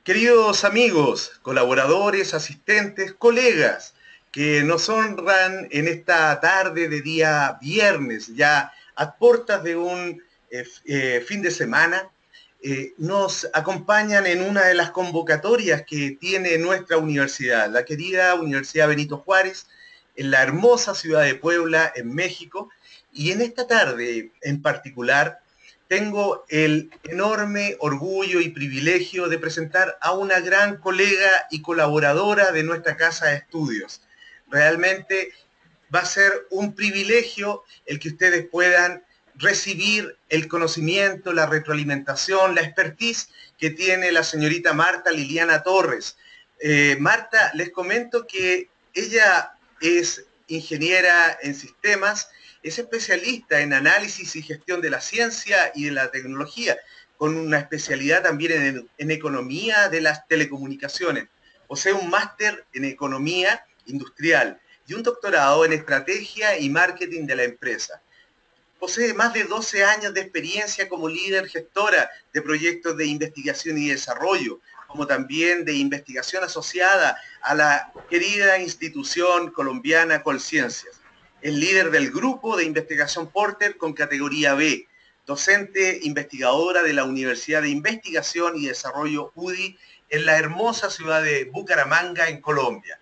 Queridos amigos, colaboradores, asistentes, colegas que nos honran en esta tarde de día viernes, ya a puertas de un fin de semana, nos acompañan en una de las convocatorias que tiene nuestra universidad, la querida Universidad Benito Juárez, en la hermosa ciudad de Puebla, en México, y en esta tarde en particular tengo el enorme orgullo y privilegio de presentar a una gran colega y colaboradora de nuestra casa de estudios. Realmente va a ser un privilegio el que ustedes puedan recibir el conocimiento, la retroalimentación, la expertise que tiene la señorita Marta Liliana Torres. Marta, les comento que ella es ingeniera en sistemas, es especialista en análisis y gestión de la ciencia y de la tecnología, con una especialidad también en economía de las telecomunicaciones. Posee un máster en economía industrial y un doctorado en estrategia y marketing de la empresa. Posee más de 12 años de experiencia como líder gestora de proyectos de investigación y desarrollo, como también de investigación asociada a la querida institución colombiana Colciencias. Es líder del grupo de investigación Porter con categoría B, docente investigadora de la Universidad de Investigación y Desarrollo UDI en la hermosa ciudad de Bucaramanga, en Colombia.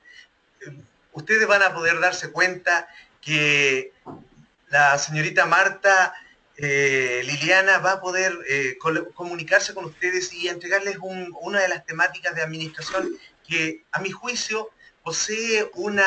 Ustedes van a poder darse cuenta que la señorita Marta Liliana va a poder comunicarse con ustedes y entregarles una de las temáticas de administración que, a mi juicio, posee un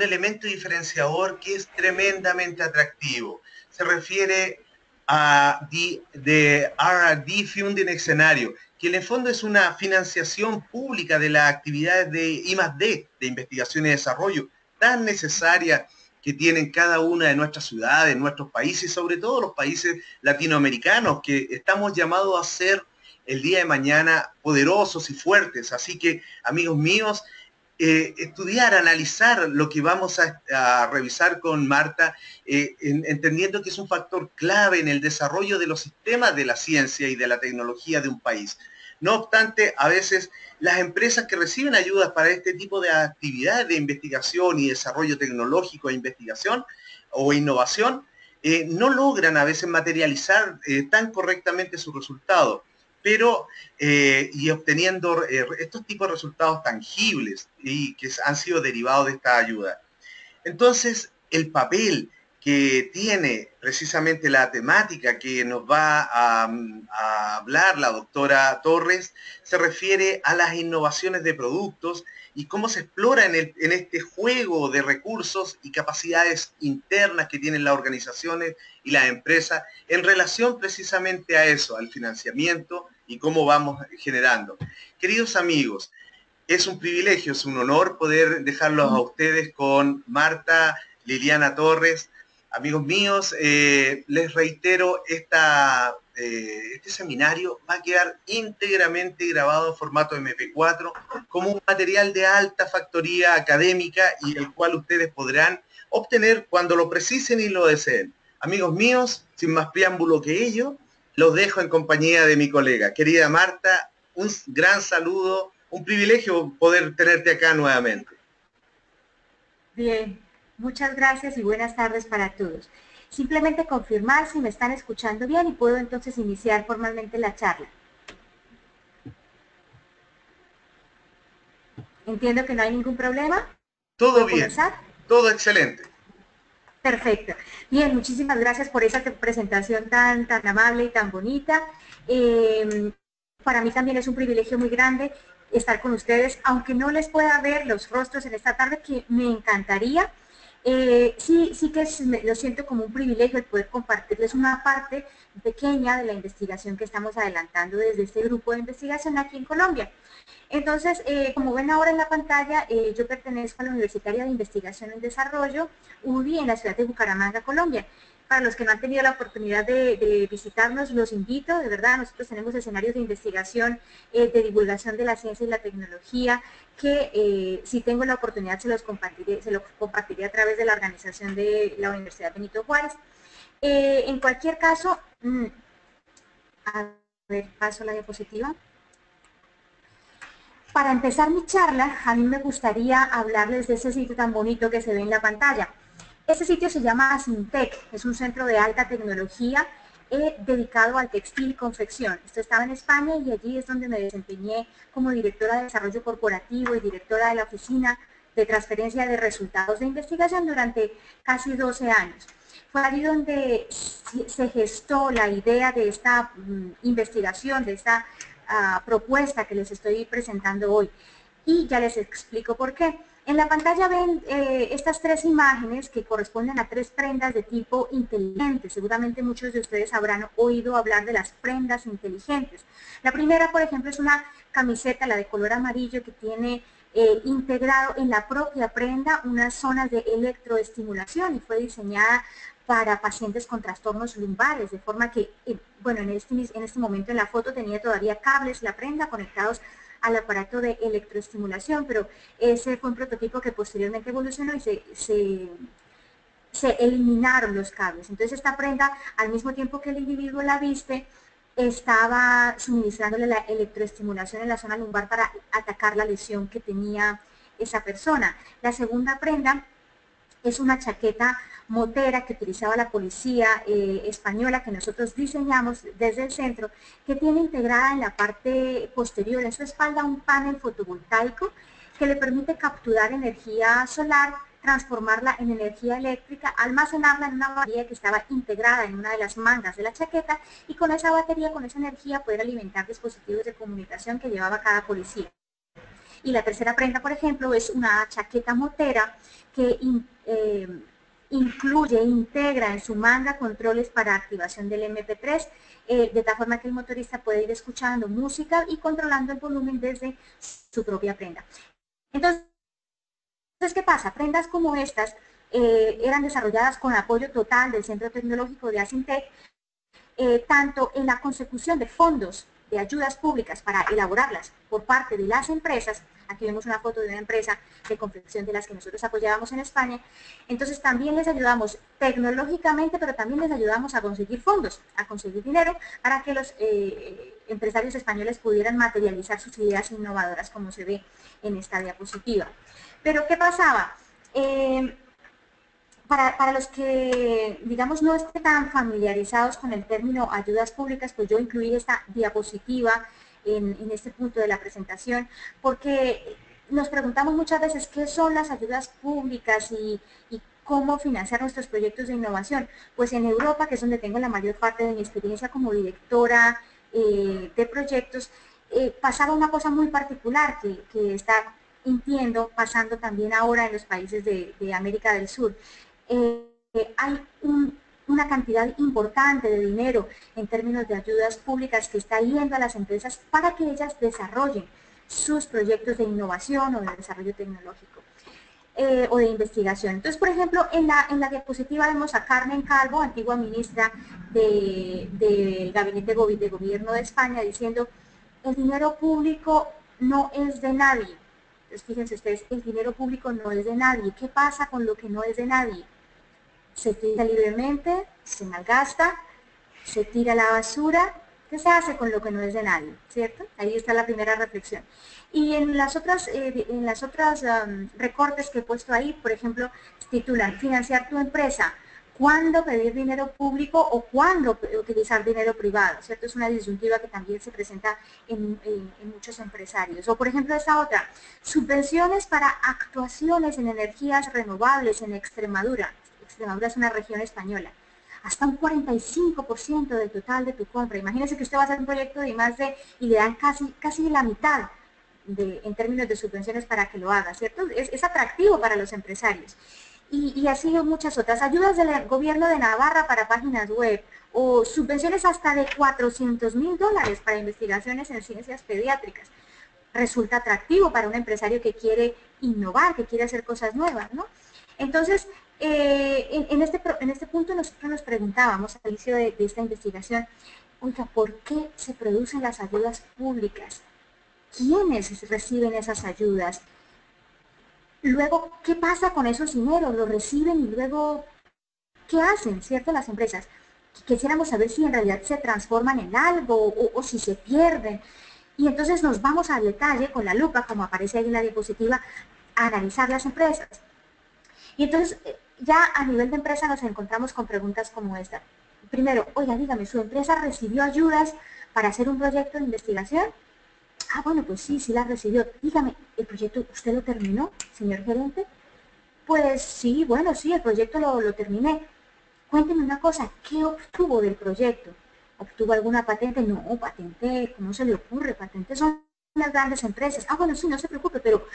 elemento diferenciador que es tremendamente atractivo. Se refiere a the R&D Funding Escenario, que en el fondo es una financiación pública de las actividades de I+D, de investigación y desarrollo, tan necesaria que tienen cada una de nuestras ciudades, nuestros países, sobre todo los países latinoamericanos, que estamos llamados a ser el día de mañana poderosos y fuertes. Así que, amigos míos, estudiar, analizar lo que vamos a revisar con Marta, entendiendo que es un factor clave en el desarrollo de los sistemas de la ciencia y de la tecnología de un país. No obstante, a veces las empresas que reciben ayudas para este tipo de actividades de investigación y desarrollo tecnológico e investigación o innovación, no logran a veces materializar tan correctamente sus resultados, pero y obteniendo estos tipos de resultados tangibles y que han sido derivados de esta ayuda. Entonces, el papel que tiene precisamente la temática que nos va a hablar la doctora Torres se refiere a las innovaciones de productos y cómo se explora en este juego de recursos y capacidades internas que tienen las organizaciones y las empresas en relación precisamente a eso, al financiamiento y cómo vamos generando. Queridos amigos, es un privilegio, es un honor poder dejarlos a ustedes con Marta Liliana Torres. Amigos míos, les reitero, este seminario va a quedar íntegramente grabado en formato MP4 como un material de alta factoría académica y el cual ustedes podrán obtener cuando lo precisen y lo deseen. Amigos míos, sin más preámbulo que ello, los dejo en compañía de mi colega. Querida Marta, un gran saludo, un privilegio poder tenerte acá nuevamente. Bien, muchas gracias y buenas tardes para todos. Simplemente confirmar si me están escuchando bien y puedo entonces iniciar formalmente la charla. Entiendo que no hay ningún problema. Todo ¿Puedo bien, comenzar? todo excelente. Perfecto. Bien, muchísimas gracias por esa presentación tan amable y tan bonita. Eh, para mí también es un privilegio muy grande estar con ustedes, aunque no les pueda ver los rostros en esta tarde, que me encantaría. Sí que lo siento como un privilegio el poder compartirles una parte pequeña de la investigación que estamos adelantando desde este grupo de investigación aquí en Colombia. Entonces, como ven ahora en la pantalla, yo pertenezco a la Universitaria de Investigación en Desarrollo, UDI, en la ciudad de Bucaramanga, Colombia. Para los que no han tenido la oportunidad de visitarnos, los invito, de verdad, nosotros tenemos escenarios de investigación, de divulgación de la ciencia y la tecnología, que si tengo la oportunidad se los compartiré a través de la organización de la Universidad Benito Juárez. En cualquier caso, a ver, paso la diapositiva. Para empezar mi charla, a mí me gustaría hablarles de ese sitio tan bonito que se ve en la pantalla. Este sitio se llama Asintec, es un centro de alta tecnología dedicado al textil y confección. Esto estaba en España y allí es donde me desempeñé como directora de desarrollo corporativo y directora de la oficina de transferencia de resultados de investigación durante casi 12 años. Fue allí donde se gestó la idea de esta investigación, de esta propuesta que les estoy presentando hoy. Y ya les explico por qué. En la pantalla ven estas tres imágenes que corresponden a tres prendas de tipo inteligente. Seguramente muchos de ustedes habrán oído hablar de las prendas inteligentes. La primera, por ejemplo, es una camiseta, la de color amarillo, que tiene integrado en la propia prenda unas zonas de electroestimulación y fue diseñada para pacientes con trastornos lumbares, de forma que, bueno, en este momento en la foto tenía todavía cables la prenda conectados al aparato de electroestimulación, pero ese fue un prototipo que posteriormente evolucionó y se eliminaron los cables. Entonces esta prenda, al mismo tiempo que el individuo la viste, estaba suministrándole la electroestimulación en la zona lumbar para atacar la lesión que tenía esa persona. La segunda prenda es una chaqueta motera que utilizaba la policía española, que nosotros diseñamos desde el centro, que tiene integrada en la parte posterior, en su espalda, un panel fotovoltaico que le permite capturar energía solar, transformarla en energía eléctrica, almacenarla en una batería que estaba integrada en una de las mangas de la chaqueta, y con esa batería, con esa energía, poder alimentar dispositivos de comunicación que llevaba cada policía. Y la tercera prenda, por ejemplo, es una chaqueta motera que incluye, integra en su manga controles para activación del MP3, de tal forma que el motorista puede ir escuchando música y controlando el volumen desde su propia prenda. Entonces, ¿qué pasa? Prendas como estas eran desarrolladas con apoyo total del Centro Tecnológico de Asintec, tanto en la consecución de fondos de ayudas públicas para elaborarlas por parte de las empresas. Aquí vemos una foto de una empresa de confección de las que nosotros apoyábamos en España. Entonces también les ayudamos tecnológicamente, pero también les ayudamos a conseguir fondos, a conseguir dinero para que los empresarios españoles pudieran materializar sus ideas innovadoras, como se ve en esta diapositiva. Pero ¿qué pasaba? Para los que, digamos, no estén tan familiarizados con el término ayudas públicas, pues yo incluí esta diapositiva en este punto de la presentación, porque nos preguntamos muchas veces qué son las ayudas públicas y cómo financiar nuestros proyectos de innovación. Pues en Europa, que es donde tengo la mayor parte de mi experiencia como directora de proyectos, pasaba una cosa muy particular que está, entiendo, pasando también ahora en los países de América del Sur. Hay una cantidad importante de dinero en términos de ayudas públicas que está yendo a las empresas para que ellas desarrollen sus proyectos de innovación o de desarrollo tecnológico o de investigación. Entonces, por ejemplo, en la diapositiva vemos a Carmen Calvo, antigua ministra del Gabinete de Gobierno de España, diciendo: el dinero público no es de nadie. Entonces, fíjense ustedes, el dinero público no es de nadie. ¿Qué pasa con lo que no es de nadie? Se utiliza libremente, se malgasta, se tira a la basura. ¿Qué se hace con lo que no es de nadie? ¿Cierto? Ahí está la primera reflexión. Y en las otras recortes que he puesto ahí, por ejemplo, titulan financiar tu empresa, cuándo pedir dinero público o cuándo utilizar dinero privado, ¿cierto? Es una disyuntiva que también se presenta en muchos empresarios. O por ejemplo esta otra, subvenciones para actuaciones en energías renovables en Extremadura. Extremadura es una región española. Hasta un 45% del total de tu compra. Imagínense que usted va a hacer un proyecto de I+D y le dan casi la mitad en términos de subvenciones para que lo haga, ¿cierto? Es atractivo para los empresarios. Y así muchas otras. Ayudas del gobierno de Navarra para páginas web, o subvenciones hasta de $400.000 para investigaciones en ciencias pediátricas. Resulta atractivo para un empresario que quiere innovar, que quiere hacer cosas nuevas, ¿no? Entonces, en este punto nosotros nos preguntábamos al inicio de esta investigación, oiga, ¿por qué se producen las ayudas públicas? ¿Quiénes reciben esas ayudas? Luego, ¿qué pasa con esos dineros? ¿Los reciben y luego qué hacen, cierto, las empresas? Quisiéramos saber si en realidad se transforman en algo o si se pierden. Y entonces nos vamos al detalle con la lupa, como aparece ahí en la diapositiva, a analizar las empresas. Y entonces ya a nivel de empresa nos encontramos con preguntas como esta. Primero, oiga, dígame, ¿su empresa recibió ayudas para hacer un proyecto de investigación? Ah, bueno, pues sí, sí la recibió. Dígame, ¿el proyecto usted lo terminó, señor gerente? Pues sí, bueno, sí, el proyecto lo terminé. Cuénteme una cosa, ¿qué obtuvo del proyecto? ¿Obtuvo alguna patente? No, patente, ¿cómo se le ocurre? Patentes son las grandes empresas. Ah, bueno, sí, no se preocupe, pero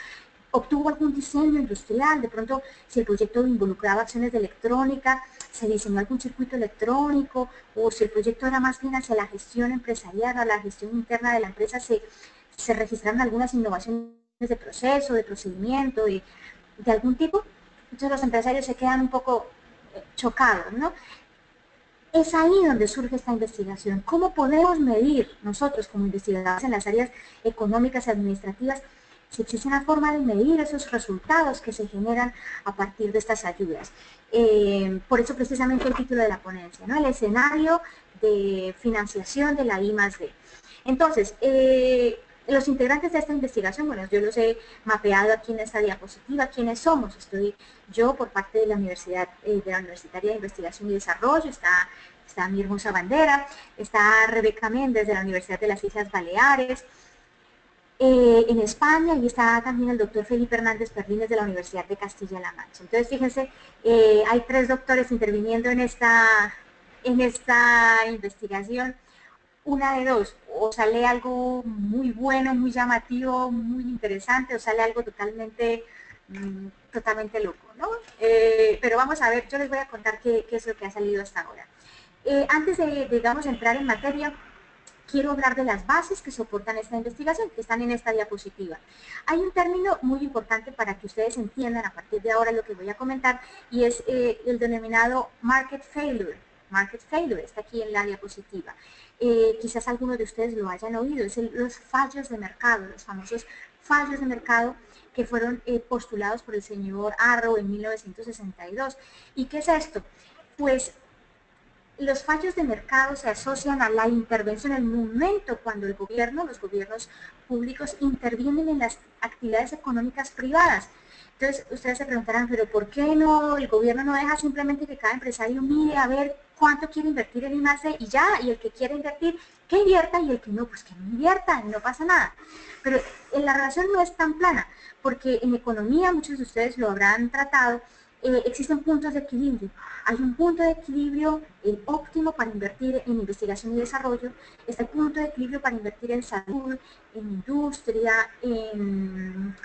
¿obtuvo algún diseño industrial? De pronto, si el proyecto involucraba acciones de electrónica, ¿se diseñó algún circuito electrónico? O si el proyecto era más bien hacia la gestión empresarial o la gestión interna de la empresa, se registraron algunas innovaciones de proceso, de procedimiento, de algún tipo. Entonces los empresarios se quedan un poco chocados, ¿no? Es ahí donde surge esta investigación. ¿Cómo podemos medir nosotros como investigadores en las áreas económicas y administrativas si existe una forma de medir esos resultados que se generan a partir de estas ayudas? Por eso precisamente el título de la ponencia, ¿no? El escenario de financiación de la I+D. Entonces, los integrantes de esta investigación, bueno, yo los he mapeado aquí en esta diapositiva, ¿quiénes somos? Estoy yo por parte de la Universidad, de la Universitaria de Investigación y Desarrollo, está mi hermosa bandera, está Rebeca Méndez de la Universidad de las Islas Baleares, en España, y está también el doctor Felipe Hernández Perlines de la Universidad de Castilla-La Mancha. Entonces, fíjense, hay 3 doctores interviniendo en esta investigación. Una de dos, o sale algo muy bueno, muy llamativo, muy interesante, o sale algo totalmente loco, ¿no? Pero vamos a ver, yo les voy a contar qué es lo que ha salido hasta ahora. Antes de, digamos, entrar en materia, quiero hablar de las bases que soportan esta investigación, que están en esta diapositiva. Hay un término muy importante para que ustedes entiendan a partir de ahora lo que voy a comentar, y es el denominado market failure. Market failure está aquí en la diapositiva. Quizás algunos de ustedes lo hayan oído, es los fallos de mercado, los famosos fallos de mercado que fueron postulados por el señor Arrow en 1962. ¿Y qué es esto? Pues los fallos de mercado se asocian a la intervención, en el momento cuando el gobierno, los gobiernos públicos intervienen en las actividades económicas privadas. Entonces, ustedes se preguntarán, pero ¿por qué no el gobierno no deja simplemente que cada empresario mire a ver cuánto quiere invertir en I+D y ya, y el que quiere invertir, que invierta, y el que no, pues que no invierta, y no pasa nada? Pero la relación no es tan plana, porque en economía, muchos de ustedes lo habrán tratado, existen puntos de equilibrio. Hay un punto de equilibrio óptimo para invertir en investigación y desarrollo, está el punto de equilibrio para invertir en salud, en industria, en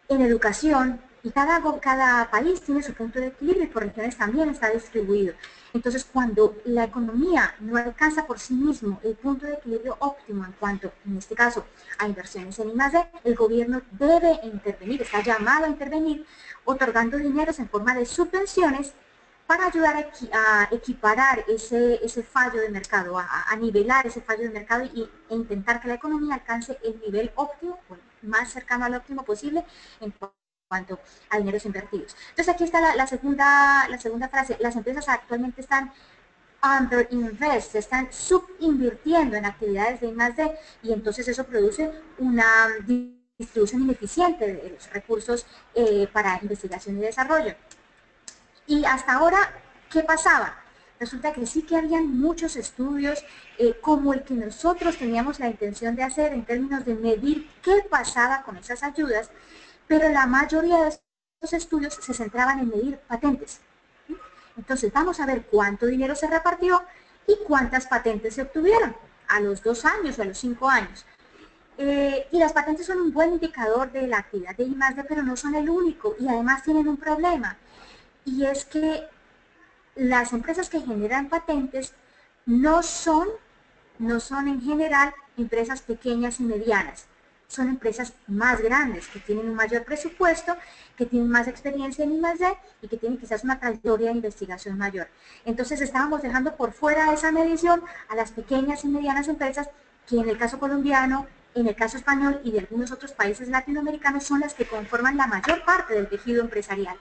educación, y cada país tiene su punto de equilibrio, y por regiones también está distribuido. Entonces, cuando la economía no alcanza por sí mismo el punto de equilibrio óptimo en cuanto, en este caso, a inversiones en I+D, el gobierno debe intervenir, está llamado a intervenir, otorgando dineros en forma de subvenciones para ayudar a equiparar ese fallo de mercado, a nivelar ese fallo de mercado e intentar que la economía alcance el nivel óptimo, más cercano al óptimo posible en cuanto a dineros invertidos. Entonces aquí está la segunda frase. Las empresas actualmente están underinvest, están subinvirtiendo en actividades de I+D, y entonces eso produce una distribución ineficiente de los recursos para investigación y desarrollo. Y hasta ahora, ¿qué pasaba? Resulta que sí que habían muchos estudios como el que nosotros teníamos la intención de hacer en términos de medir qué pasaba con esas ayudas, pero la mayoría de estos estudios se centraban en medir patentes. Entonces vamos a ver cuánto dinero se repartió y cuántas patentes se obtuvieron a los 2 años o a los 5 años. Y las patentes son un buen indicador de la actividad de I+D, pero no son el único, y además tienen un problema, y es que las empresas que generan patentes no son en general empresas pequeñas y medianas, son empresas más grandes, que tienen un mayor presupuesto, que tienen más experiencia en I+D y que tienen quizás una trayectoria de investigación mayor. Entonces estábamos dejando por fuera de esa medición a las pequeñas y medianas empresas, que en el caso colombiano, en el caso español y de algunos otros países latinoamericanos son las que conforman la mayor parte del tejido empresarial.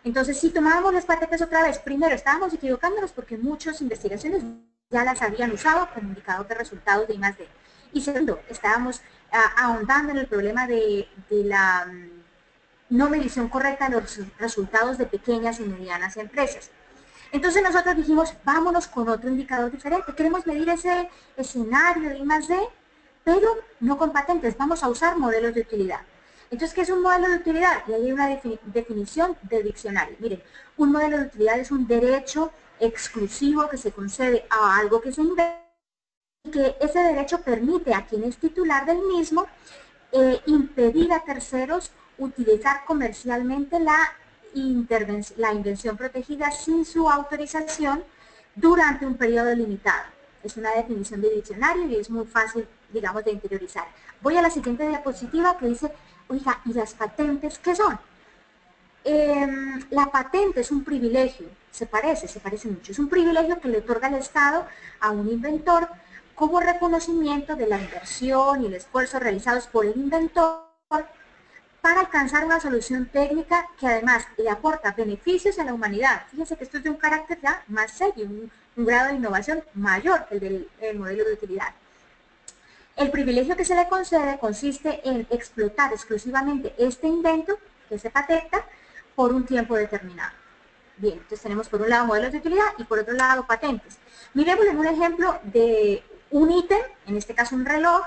Entonces, si tomábamos las patentes otra vez, primero estábamos equivocándonos porque muchas investigaciones ya las habían usado como indicador de resultados de I+D. Y segundo, estábamos ahondando en el problema de la no medición correcta de los resultados de pequeñas y medianas empresas. Entonces nosotros dijimos, vámonos con otro indicador diferente. Queremos medir ese escenario de I+D, pero no con patentes. Vamos a usar modelos de utilidad. Entonces, ¿qué es un modelo de utilidad? Y ahí hay una definición de diccionario. Miren, un modelo de utilidad es un derecho exclusivo que se concede a algo que se inventa y que ese derecho permite a quien es titular del mismo impedir a terceros utilizar comercialmente la invención protegida sin su autorización durante un periodo limitado. Es una definición de diccionario y es muy fácil, digamos, de interiorizar. Voy a la siguiente diapositiva que dice, oiga, ¿y las patentes qué son? La patente es un privilegio, se parece mucho, es un privilegio que le otorga el Estado a un inventor como reconocimiento de la inversión y el esfuerzo realizados por el inventor para alcanzar una solución técnica que además le aporta beneficios a la humanidad. Fíjense que esto es de un carácter ya más serio, un grado de innovación mayor que el del modelo de utilidad. El privilegio que se le concede consiste en explotar exclusivamente este invento que se patenta por un tiempo determinado. Bien, entonces tenemos por un lado modelos de utilidad y por otro lado patentes. Miremos en un ejemplo de un ítem, en este caso un reloj,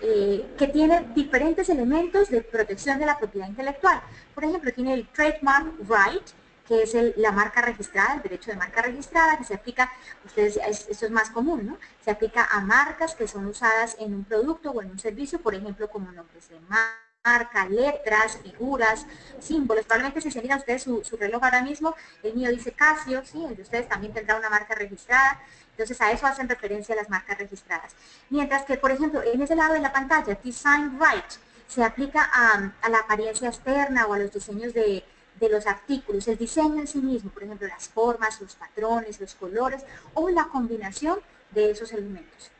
que tiene diferentes elementos de protección de la propiedad intelectual. Por ejemplo, tiene el trademark right, que es la marca registrada, el derecho de marca registrada, que se aplica, ustedes, esto es más común, ¿no? Se aplica a marcas que son usadas en un producto o en un servicio, por ejemplo, como nombres de marca, letras, figuras, símbolos. Probablemente si se miran ustedes su reloj ahora mismo, el mío dice Casio, ¿sí? El de ustedes también tendrá una marca registrada. Entonces a eso hacen referencia las marcas registradas. Mientras que, por ejemplo, en ese lado de la pantalla, Design Right, se aplica a la apariencia externa o a los diseños de los artículos, el diseño en sí mismo, por ejemplo, las formas, los patrones, los colores o la combinación de esos elementos.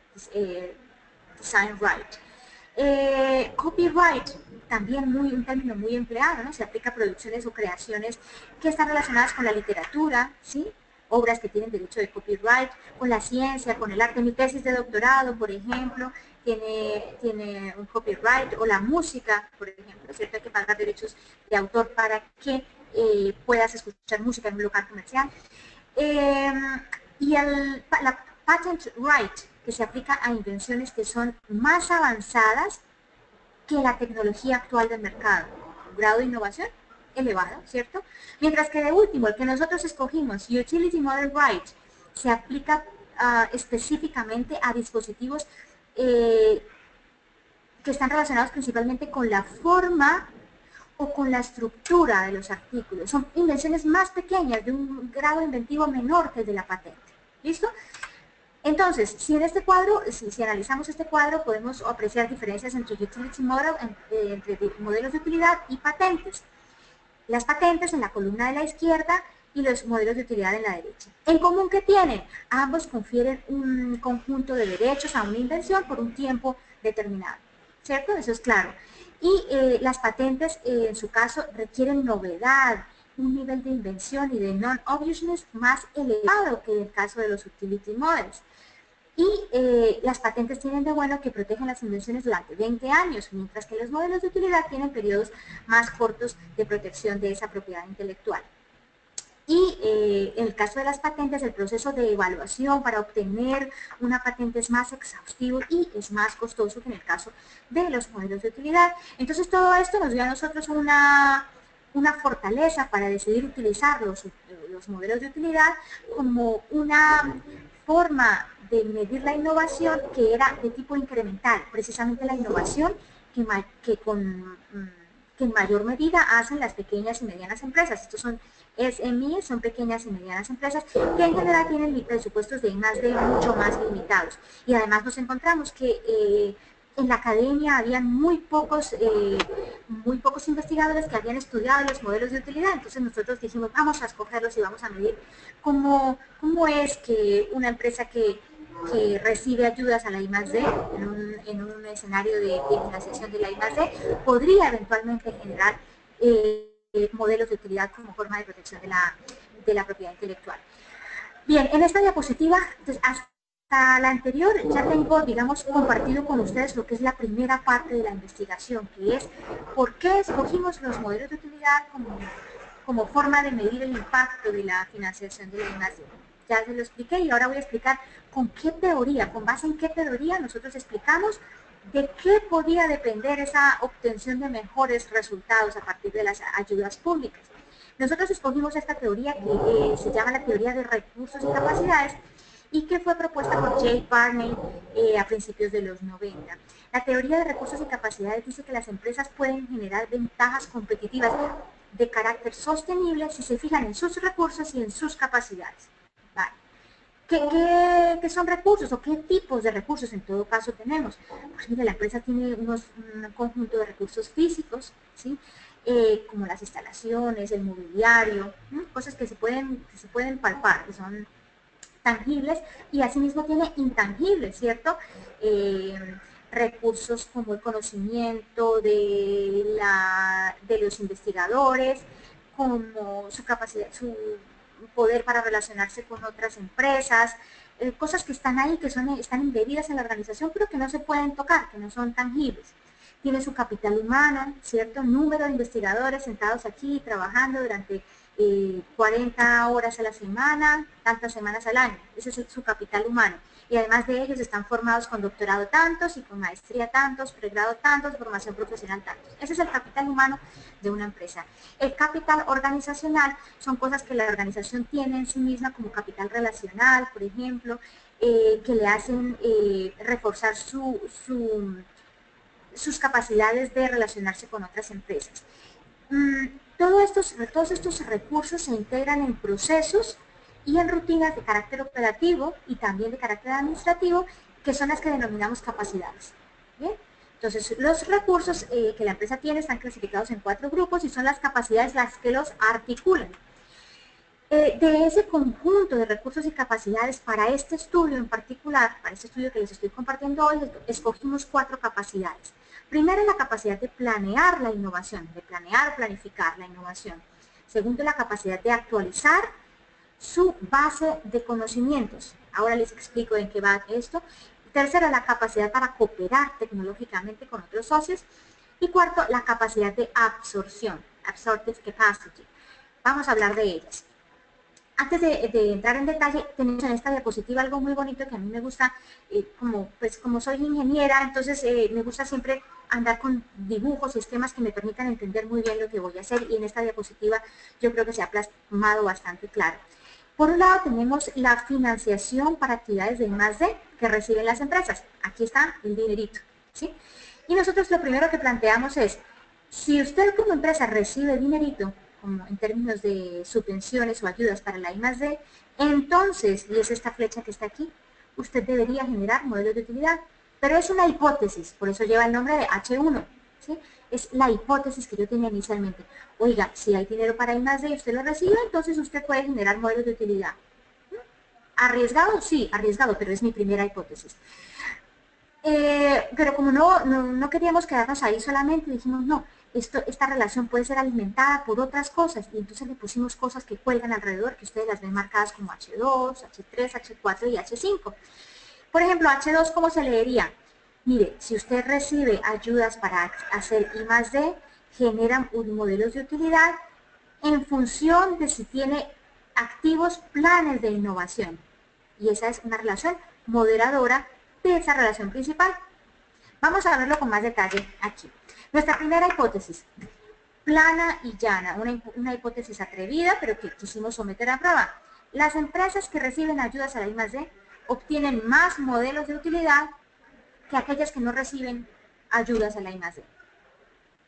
Design Right. Copyright, también un término muy empleado, ¿no? Se aplica a producciones o creaciones que están relacionadas con la literatura, ¿sí? Obras que tienen derecho de copyright, con la ciencia, con el arte. Mi tesis de doctorado, por ejemplo, tiene un copyright, o la música, por ejemplo, ¿cierto? Hay que pagar derechos de autor para que puedas escuchar música en un local comercial. Y la patent right, que se aplica a invenciones que son más avanzadas que la tecnología actual del mercado. Un grado de innovación elevado, ¿cierto? Mientras que de último, el que nosotros escogimos, Utility Model Right, se aplica específicamente a dispositivos que están relacionados principalmente con la forma o con la estructura de los artículos. Son invenciones más pequeñas, de un grado inventivo menor que el de la patente. ¿Listo? Entonces, si en este cuadro, si analizamos este cuadro, podemos apreciar diferencias entre utility model, entre modelos de utilidad y patentes. Las patentes en la columna de la izquierda y los modelos de utilidad en la derecha. En común, ¿qué tienen? Ambos confieren un conjunto de derechos a una invención por un tiempo determinado, ¿cierto? Eso es claro. Y las patentes, en su caso, requieren novedad, un nivel de invención y de non-obviousness más elevado que en el caso de los utility models. Y las patentes tienen de bueno que protegen las invenciones durante 20 años, mientras que los modelos de utilidad tienen periodos más cortos de protección de esa propiedad intelectual. Y en el caso de las patentes, el proceso de evaluación para obtener una patente es más exhaustivo y es más costoso que en el caso de los modelos de utilidad. Entonces todo esto nos dio a nosotros una fortaleza para decidir utilizar los modelos de utilidad como una forma de medir la innovación que era de tipo incremental, precisamente la innovación que en mayor medida hacen las pequeñas y medianas empresas. Estos son SMEs, son pequeñas y medianas empresas que en general tienen presupuestos de I+D mucho más limitados. Y además nos encontramos que en la academia habían muy pocos investigadores que habían estudiado los modelos de utilidad. Entonces nosotros dijimos, vamos a escogerlos y vamos a medir cómo es que una empresa que recibe ayudas a la I+D en un escenario de financiación de la I+D podría eventualmente generar modelos de utilidad como forma de protección de la propiedad intelectual. Bien, en esta diapositiva, entonces, Hasta la anterior ya tengo, digamos, compartido con ustedes lo que es la primera parte de la investigación, que es por qué escogimos los modelos de utilidad como forma de medir el impacto de la financiación de la I+D. Ya se lo expliqué y ahora voy a explicar con qué teoría, con base en qué teoría nosotros explicamos de qué podía depender esa obtención de mejores resultados a partir de las ayudas públicas. Nosotros escogimos esta teoría que se llama la teoría de recursos y capacidades y que fue propuesta por Jay Barney a principios de los 90. La teoría de recursos y capacidades dice que las empresas pueden generar ventajas competitivas de carácter sostenible si se fijan en sus recursos y en sus capacidades. Vale. ¿Qué son recursos o qué tipos de recursos en todo caso tenemos? Pues mire, la empresa tiene un conjunto de recursos físicos, ¿sí? Como las instalaciones, el mobiliario, cosas que se pueden palpar, que son tangibles, y asimismo tiene intangibles, ¿cierto? Recursos como el conocimiento de los investigadores, como su capacidad, su poder para relacionarse con otras empresas, cosas que están ahí, que están embebidas en la organización, pero que no se pueden tocar, que no son tangibles. Tiene su capital humano, ¿cierto? Número de investigadores sentados aquí trabajando durante 40 horas a la semana, tantas semanas al año. Ese es su capital humano. Y además de ellos están formados con doctorado tantos y con maestría tantos, pregrado tantos, formación profesional tantos. Ese es el capital humano de una empresa. El capital organizacional son cosas que la organización tiene en sí misma, como capital relacional, por ejemplo, que le hacen reforzar sus capacidades de relacionarse con otras empresas. Todos estos recursos se integran en procesos y en rutinas de carácter operativo y también de carácter administrativo, que son las que denominamos capacidades. ¿Bien? Entonces, los recursos que la empresa tiene están clasificados en 4 grupos y son las capacidades las que los articulan. De ese conjunto de recursos y capacidades, para este estudio en particular, para este estudio que les estoy compartiendo hoy, escogimos 4 capacidades. Primero, la capacidad de planear la innovación, de planear o planificar la innovación. Segundo, la capacidad de actualizar su base de conocimientos. Ahora les explico en qué va esto. Tercero, la capacidad para cooperar tecnológicamente con otros socios. Y cuarto, la capacidad de absorción, absorptive capacity. Vamos a hablar de ellas. Antes de entrar en detalle, tenemos en esta diapositiva algo muy bonito que a mí me gusta, como soy ingeniera, entonces me gusta siempre andar con dibujos y esquemas que me permitan entender muy bien lo que voy a hacer, y en esta diapositiva yo creo que se ha plasmado bastante claro. Por un lado tenemos la financiación para actividades de I+D que reciben las empresas. Aquí está el dinerito, ¿sí? Y nosotros lo primero que planteamos es, si usted como empresa recibe dinerito, como en términos de subvenciones o ayudas para la I+D, entonces, y es esta flecha que está aquí, usted debería generar modelos de utilidad. Pero es una hipótesis, por eso lleva el nombre de H1, ¿sí? Es la hipótesis que yo tenía inicialmente. Oiga, si hay dinero para I+D y usted lo recibe, entonces usted puede generar modelos de utilidad. ¿Arriesgado? Sí, arriesgado, pero es mi primera hipótesis. Pero como no queríamos quedarnos ahí solamente, dijimos, no, esta relación puede ser alimentada por otras cosas, y entonces le pusimos cosas que cuelgan alrededor, que ustedes las ven marcadas como H2, H3, H4 y H5. Por ejemplo, H2, ¿cómo se leería? Mire, si usted recibe ayudas para hacer I+D, generan modelos de utilidad en función de si tiene activos planes de innovación. Y esa es una relación moderadora de esa relación principal. Vamos a verlo con más detalle aquí. Nuestra primera hipótesis, plana y llana, una hipótesis atrevida, pero que quisimos someter a prueba. Las empresas que reciben ayudas a la I+D obtienen más modelos de utilidad que aquellas que no reciben ayudas a la I+D.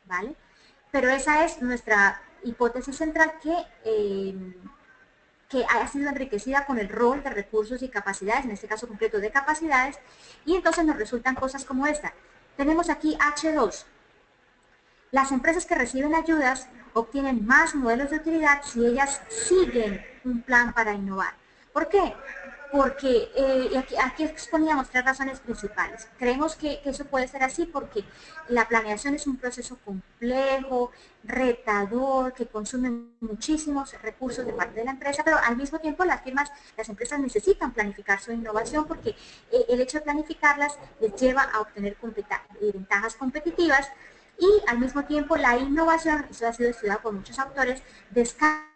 ¿Vale? Pero esa es nuestra hipótesis central que ha sido enriquecida con el rol de recursos y capacidades, en este caso concreto de capacidades, y entonces nos resultan cosas como esta. Tenemos aquí H2. Las empresas que reciben ayudas obtienen más modelos de utilidad si ellas siguen un plan para innovar. ¿Por qué? porque aquí exponíamos tres razones principales. Creemos que eso puede ser así porque la planeación es un proceso complejo, retador, que consume muchísimos recursos de parte de la empresa, pero al mismo tiempo las empresas necesitan planificar su innovación porque el hecho de planificarlas les lleva a obtener ventajas competitivas y al mismo tiempo la innovación, eso ha sido estudiado por muchos autores, descansa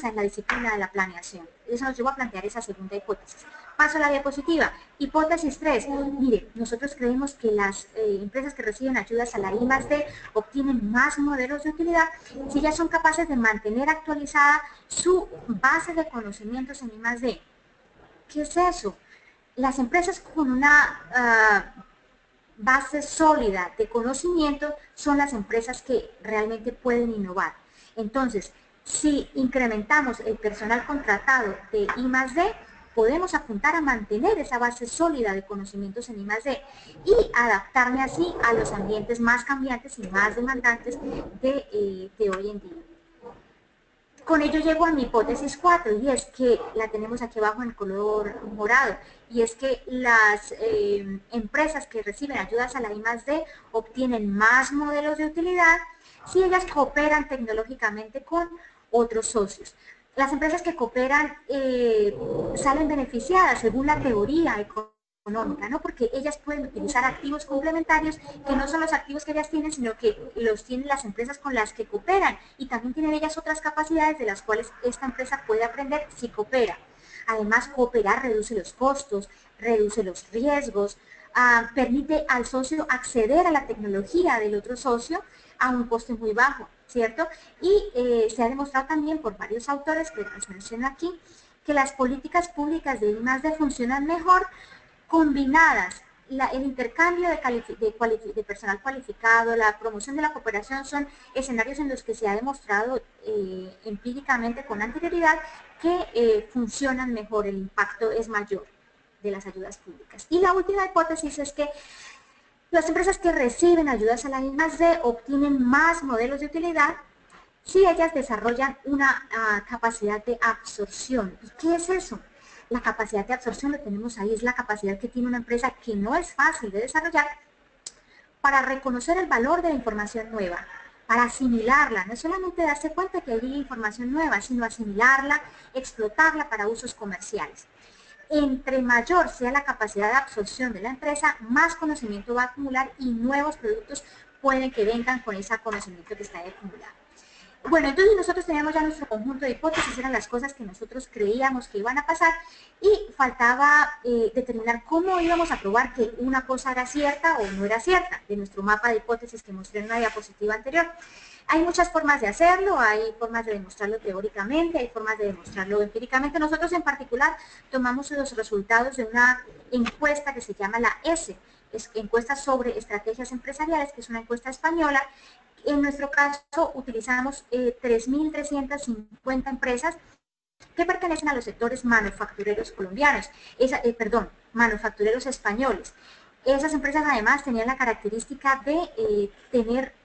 en la disciplina de la planeación. Eso nos llevó a plantear esa segunda hipótesis. Paso a la diapositiva. Hipótesis 3. Mire, nosotros creemos que las empresas que reciben ayudas a la I+D obtienen más modelos de utilidad si ya son capaces de mantener actualizada su base de conocimientos en I+D. ¿Qué es eso? Las empresas con una base sólida de conocimiento son las empresas que realmente pueden innovar. Entonces, si incrementamos el personal contratado de I+D, podemos apuntar a mantener esa base sólida de conocimientos en I+D y adaptarme así a los ambientes más cambiantes y más demandantes de hoy en día. Con ello llego a mi hipótesis 4 y es que la tenemos aquí abajo en color morado y es que las empresas que reciben ayudas a la I+D obtienen más modelos de utilidad si ellas cooperan tecnológicamente con otros socios. Las empresas que cooperan salen beneficiadas según la teoría económica, ¿no? Porque ellas pueden utilizar activos complementarios que no son los activos que ellas tienen, sino que los tienen las empresas con las que cooperan y también tienen ellas otras capacidades de las cuales esta empresa puede aprender si coopera. Además, cooperar reduce los costos, reduce los riesgos, permite al socio acceder a la tecnología del otro socio a un coste muy bajo, ¿cierto? Y se ha demostrado también por varios autores que les menciono aquí, que las políticas públicas de I+D funcionan mejor combinadas. El intercambio de personal cualificado, la promoción de la cooperación son escenarios en los que se ha demostrado empíricamente con anterioridad que funcionan mejor, el impacto es mayor de las ayudas públicas. Y la última hipótesis es que las empresas que reciben ayudas a la I+D obtienen más modelos de utilidad si ellas desarrollan una capacidad de absorción. ¿Y qué es eso? La capacidad de absorción, lo tenemos ahí, es la capacidad que tiene una empresa que no es fácil de desarrollar para reconocer el valor de la información nueva, para asimilarla, no solamente darse cuenta que hay información nueva, sino asimilarla, explotarla para usos comerciales. Entre mayor sea la capacidad de absorción de la empresa, más conocimiento va a acumular y nuevos productos pueden que vengan con ese conocimiento que está acumulado. Bueno, entonces nosotros teníamos ya nuestro conjunto de hipótesis, eran las cosas que nosotros creíamos que iban a pasar y faltaba determinar cómo íbamos a probar que una cosa era cierta o no era cierta de nuestro mapa de hipótesis que mostré en una diapositiva anterior. Hay muchas formas de hacerlo, hay formas de demostrarlo teóricamente, hay formas de demostrarlo empíricamente. Nosotros en particular tomamos los resultados de una encuesta que se llama la ESE, es encuesta sobre estrategias empresariales, que es una encuesta española. En nuestro caso utilizamos 3.350 empresas que pertenecen a los sectores manufactureros colombianos, manufactureros españoles. Esas empresas además tenían la característica de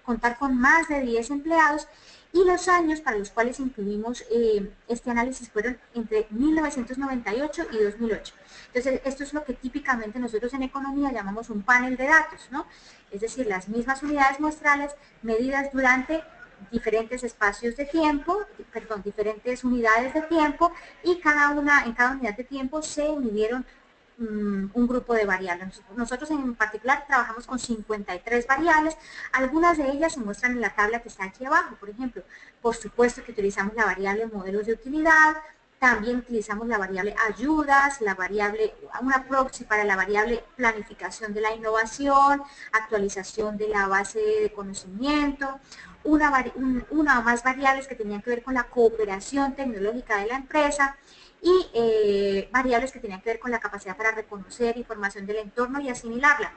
contar con más de 10 empleados y los años para los cuales incluimos este análisis fueron entre 1998 y 2008. Entonces, esto es lo que típicamente nosotros en economía llamamos un panel de datos, ¿no? Es decir, las mismas unidades muestrales medidas durante diferentes espacios de tiempo, diferentes unidades de tiempo y en cada unidad de tiempo se midieron un grupo de variables. Nosotros en particular trabajamos con 53 variables, algunas de ellas se muestran en la tabla que está aquí abajo, por ejemplo, por supuesto que utilizamos la variable modelos de utilidad, también utilizamos la variable ayudas, una proxy para la variable planificación de la innovación, actualización de la base de conocimiento, una o más variables que tenían que ver con la cooperación tecnológica de la empresa y variables que tenían que ver con la capacidad para reconocer información del entorno y asimilarla.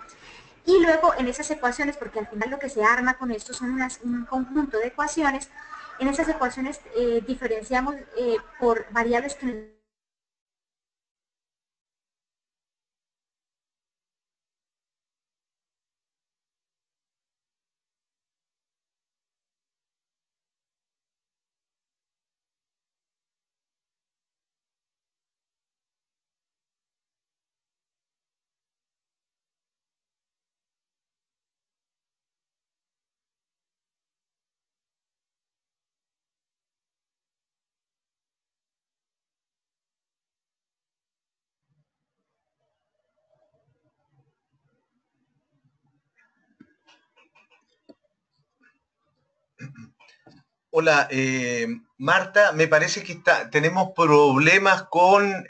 Y luego en esas ecuaciones, porque al final lo que se arma con esto son un conjunto de ecuaciones, en esas ecuaciones diferenciamos por variables que Hola, Marta, me parece que tenemos problemas con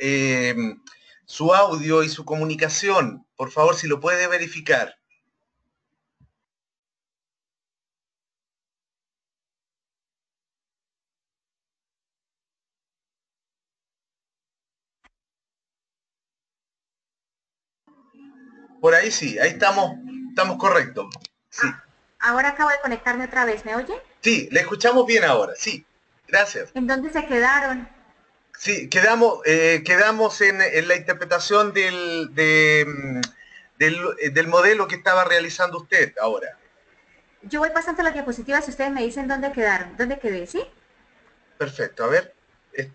su audio y su comunicación. Por favor, si lo puede verificar. Por ahí sí, ahí estamos correctos. Sí, Ahora acabo de conectarme otra vez, ¿me oyen? sí, le escuchamos bien ahora. Sí, gracias. ¿En dónde se quedaron? Sí, quedamos en la interpretación del modelo que estaba realizando usted ahora. Yo voy pasando las diapositivas y ustedes me dicen dónde quedaron, dónde quedé, ¿sí? Perfecto, a ver. Es,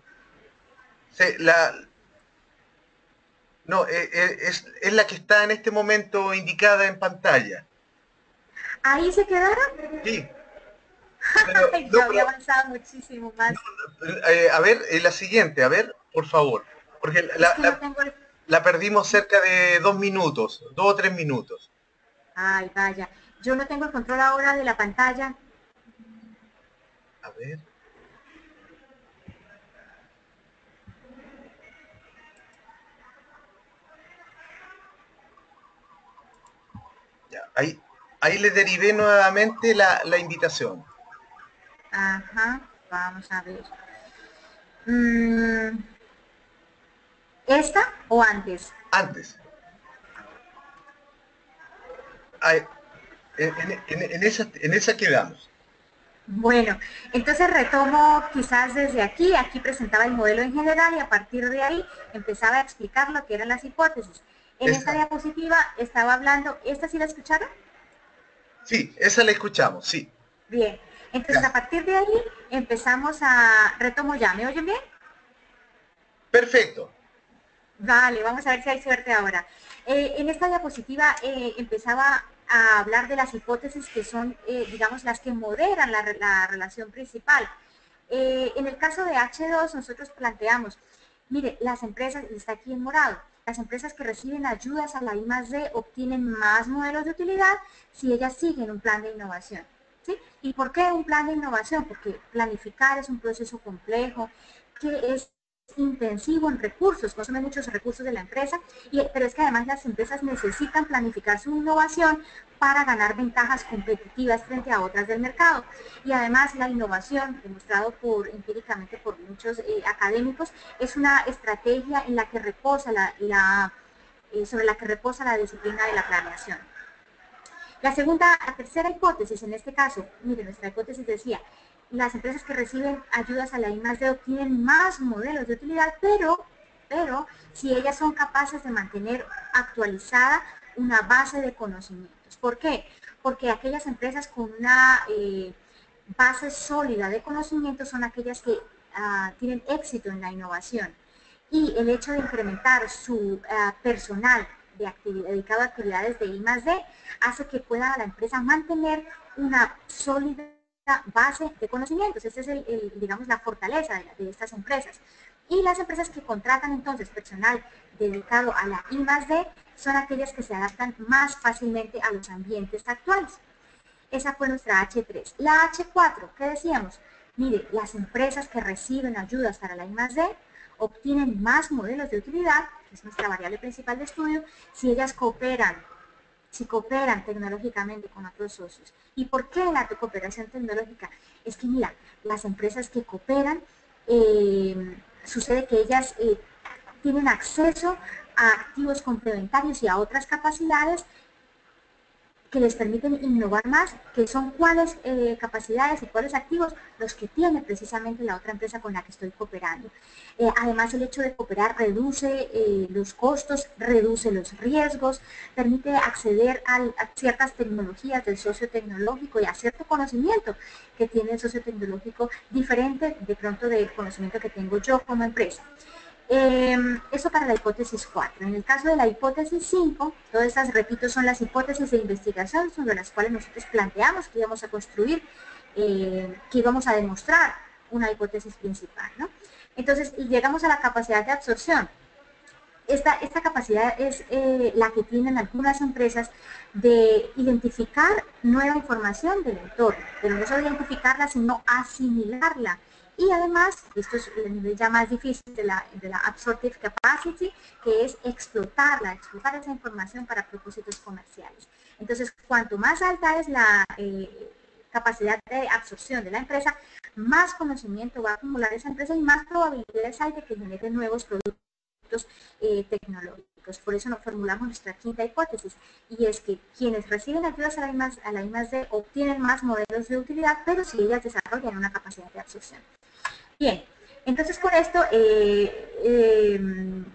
se- la, no, es la que está en este momento indicada en pantalla. Ahí se quedaron. Sí, pero, Ay, no, yo había pero avanzado muchísimo más. a ver, la siguiente, a ver, por favor. Porque Es que no tengo el... la perdimos cerca de 2 minutos, 2 o 3 minutos. Ay, vaya. Yo no tengo el control ahora de la pantalla. A ver, ya, ahí le derivé nuevamente la invitación. Ajá, vamos a ver. Mm, ¿Esta o antes? Antes. Ahí, en esa quedamos. Bueno, entonces retomo quizás desde aquí. Aquí presentaba el modelo en general y a partir de ahí empezaba a explicar lo que eran las hipótesis. En esta Esa, diapositiva estaba hablando, ¿esta sí la escucharon? sí, esa la escuchamos, sí. Bien, entonces a Ya. partir de ahí empezamos a, retomo ya, ¿me oyen bien? Perfecto. Vale, vamos a ver si hay suerte ahora. En esta diapositiva empezaba a hablar de las hipótesis que son, digamos, las que moderan la relación principal. En el caso de H2 nosotros planteamos, mire, las empresas, y está aquí en morado, las empresas que reciben ayudas a la I+D obtienen más modelos de utilidad si ellas siguen un plan de innovación. ¿Sí? ¿Y por qué un plan de innovación? Porque planificar es un proceso complejo, que es intensivo en recursos, consume muchos recursos de la empresa, pero es que además las empresas necesitan planificar su innovación para ganar ventajas competitivas frente a otras del mercado. Y además la innovación, demostrado empíricamente por muchos académicos, es una estrategia en la que reposa sobre la que reposa la disciplina de la planeación. La tercera hipótesis en este caso, mire, nuestra hipótesis decía, las empresas que reciben ayudas a la I+D obtienen más modelos de utilidad, pero si ellas son capaces de mantener actualizada una base de conocimientos. ¿Por qué? Porque aquellas empresas con una base sólida de conocimientos son aquellas que tienen éxito en la innovación. Y el hecho de incrementar su personal dedicado a actividades de I+D hace que pueda la empresa mantener una sólida base de conocimientos. Esa es, digamos, la fortaleza de estas empresas. Y las empresas que contratan entonces personal dedicado a la I+D son aquellas que se adaptan más fácilmente a los ambientes actuales. Esa fue nuestra H3. La H4, ¿qué decíamos? Mire, las empresas que reciben ayudas para la I+D obtienen más modelos de utilidad, que es nuestra variable principal de estudio, si cooperan tecnológicamente con otros socios. ¿Y por qué la cooperación tecnológica? Es que mira, las empresas que cooperan, sucede que ellas tienen acceso a activos complementarios y a otras capacidades que les permiten innovar más, que son cuáles capacidades y cuáles activos los que tiene precisamente la otra empresa con la que estoy cooperando. Además, el hecho de cooperar reduce los costos, reduce los riesgos, permite acceder a ciertas tecnologías del socio tecnológico y a cierto conocimiento que tiene el socio tecnológico diferente de pronto del conocimiento que tengo yo como empresa. Eso para la hipótesis 4. En el caso de la hipótesis 5, todas estas, repito, son las hipótesis de investigación sobre las cuales nosotros planteamos que íbamos a construir, que íbamos a demostrar una hipótesis principal, ¿no? Entonces, y llegamos a la capacidad de absorción. esta capacidad es la que tienen algunas empresas de identificar nueva información del entorno, pero no solo identificarla, sino asimilarla. Y además, esto es el nivel ya más difícil de la absorptive capacity, que es explotar esa información para propósitos comerciales. Entonces, cuanto más alta es la capacidad de absorción de la empresa, más conocimiento va a acumular esa empresa y más probabilidades hay de que genere nuevos productos tecnológicos. Por eso nos formulamos nuestra quinta hipótesis, y es que quienes reciben ayudas a la I+D obtienen más modelos de utilidad, pero si ellas desarrollan una capacidad de absorción. Bien, entonces con esto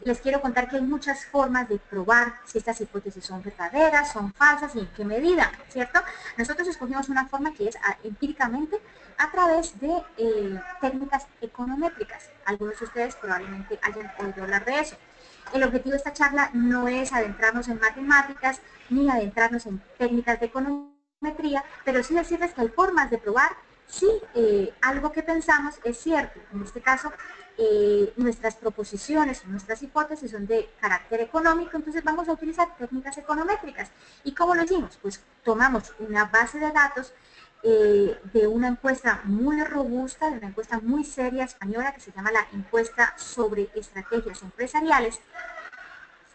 les quiero contar que hay muchas formas de probar si estas hipótesis son verdaderas, son falsas y en qué medida, ¿cierto? Nosotros escogimos una forma que es empíricamente a través de técnicas econométricas. Algunos de ustedes probablemente hayan oído hablar de eso. El objetivo de esta charla no es adentrarnos en matemáticas ni adentrarnos en técnicas de econometría, pero sí decirles que hay formas de probar si algo que pensamos es cierto. En este caso, nuestras proposiciones, nuestras hipótesis son de carácter económico, entonces vamos a utilizar técnicas econométricas. ¿Y cómo lo hicimos? Pues tomamos una base de datos de una encuesta muy robusta, de una encuesta muy seria española que se llama la encuesta sobre estrategias empresariales,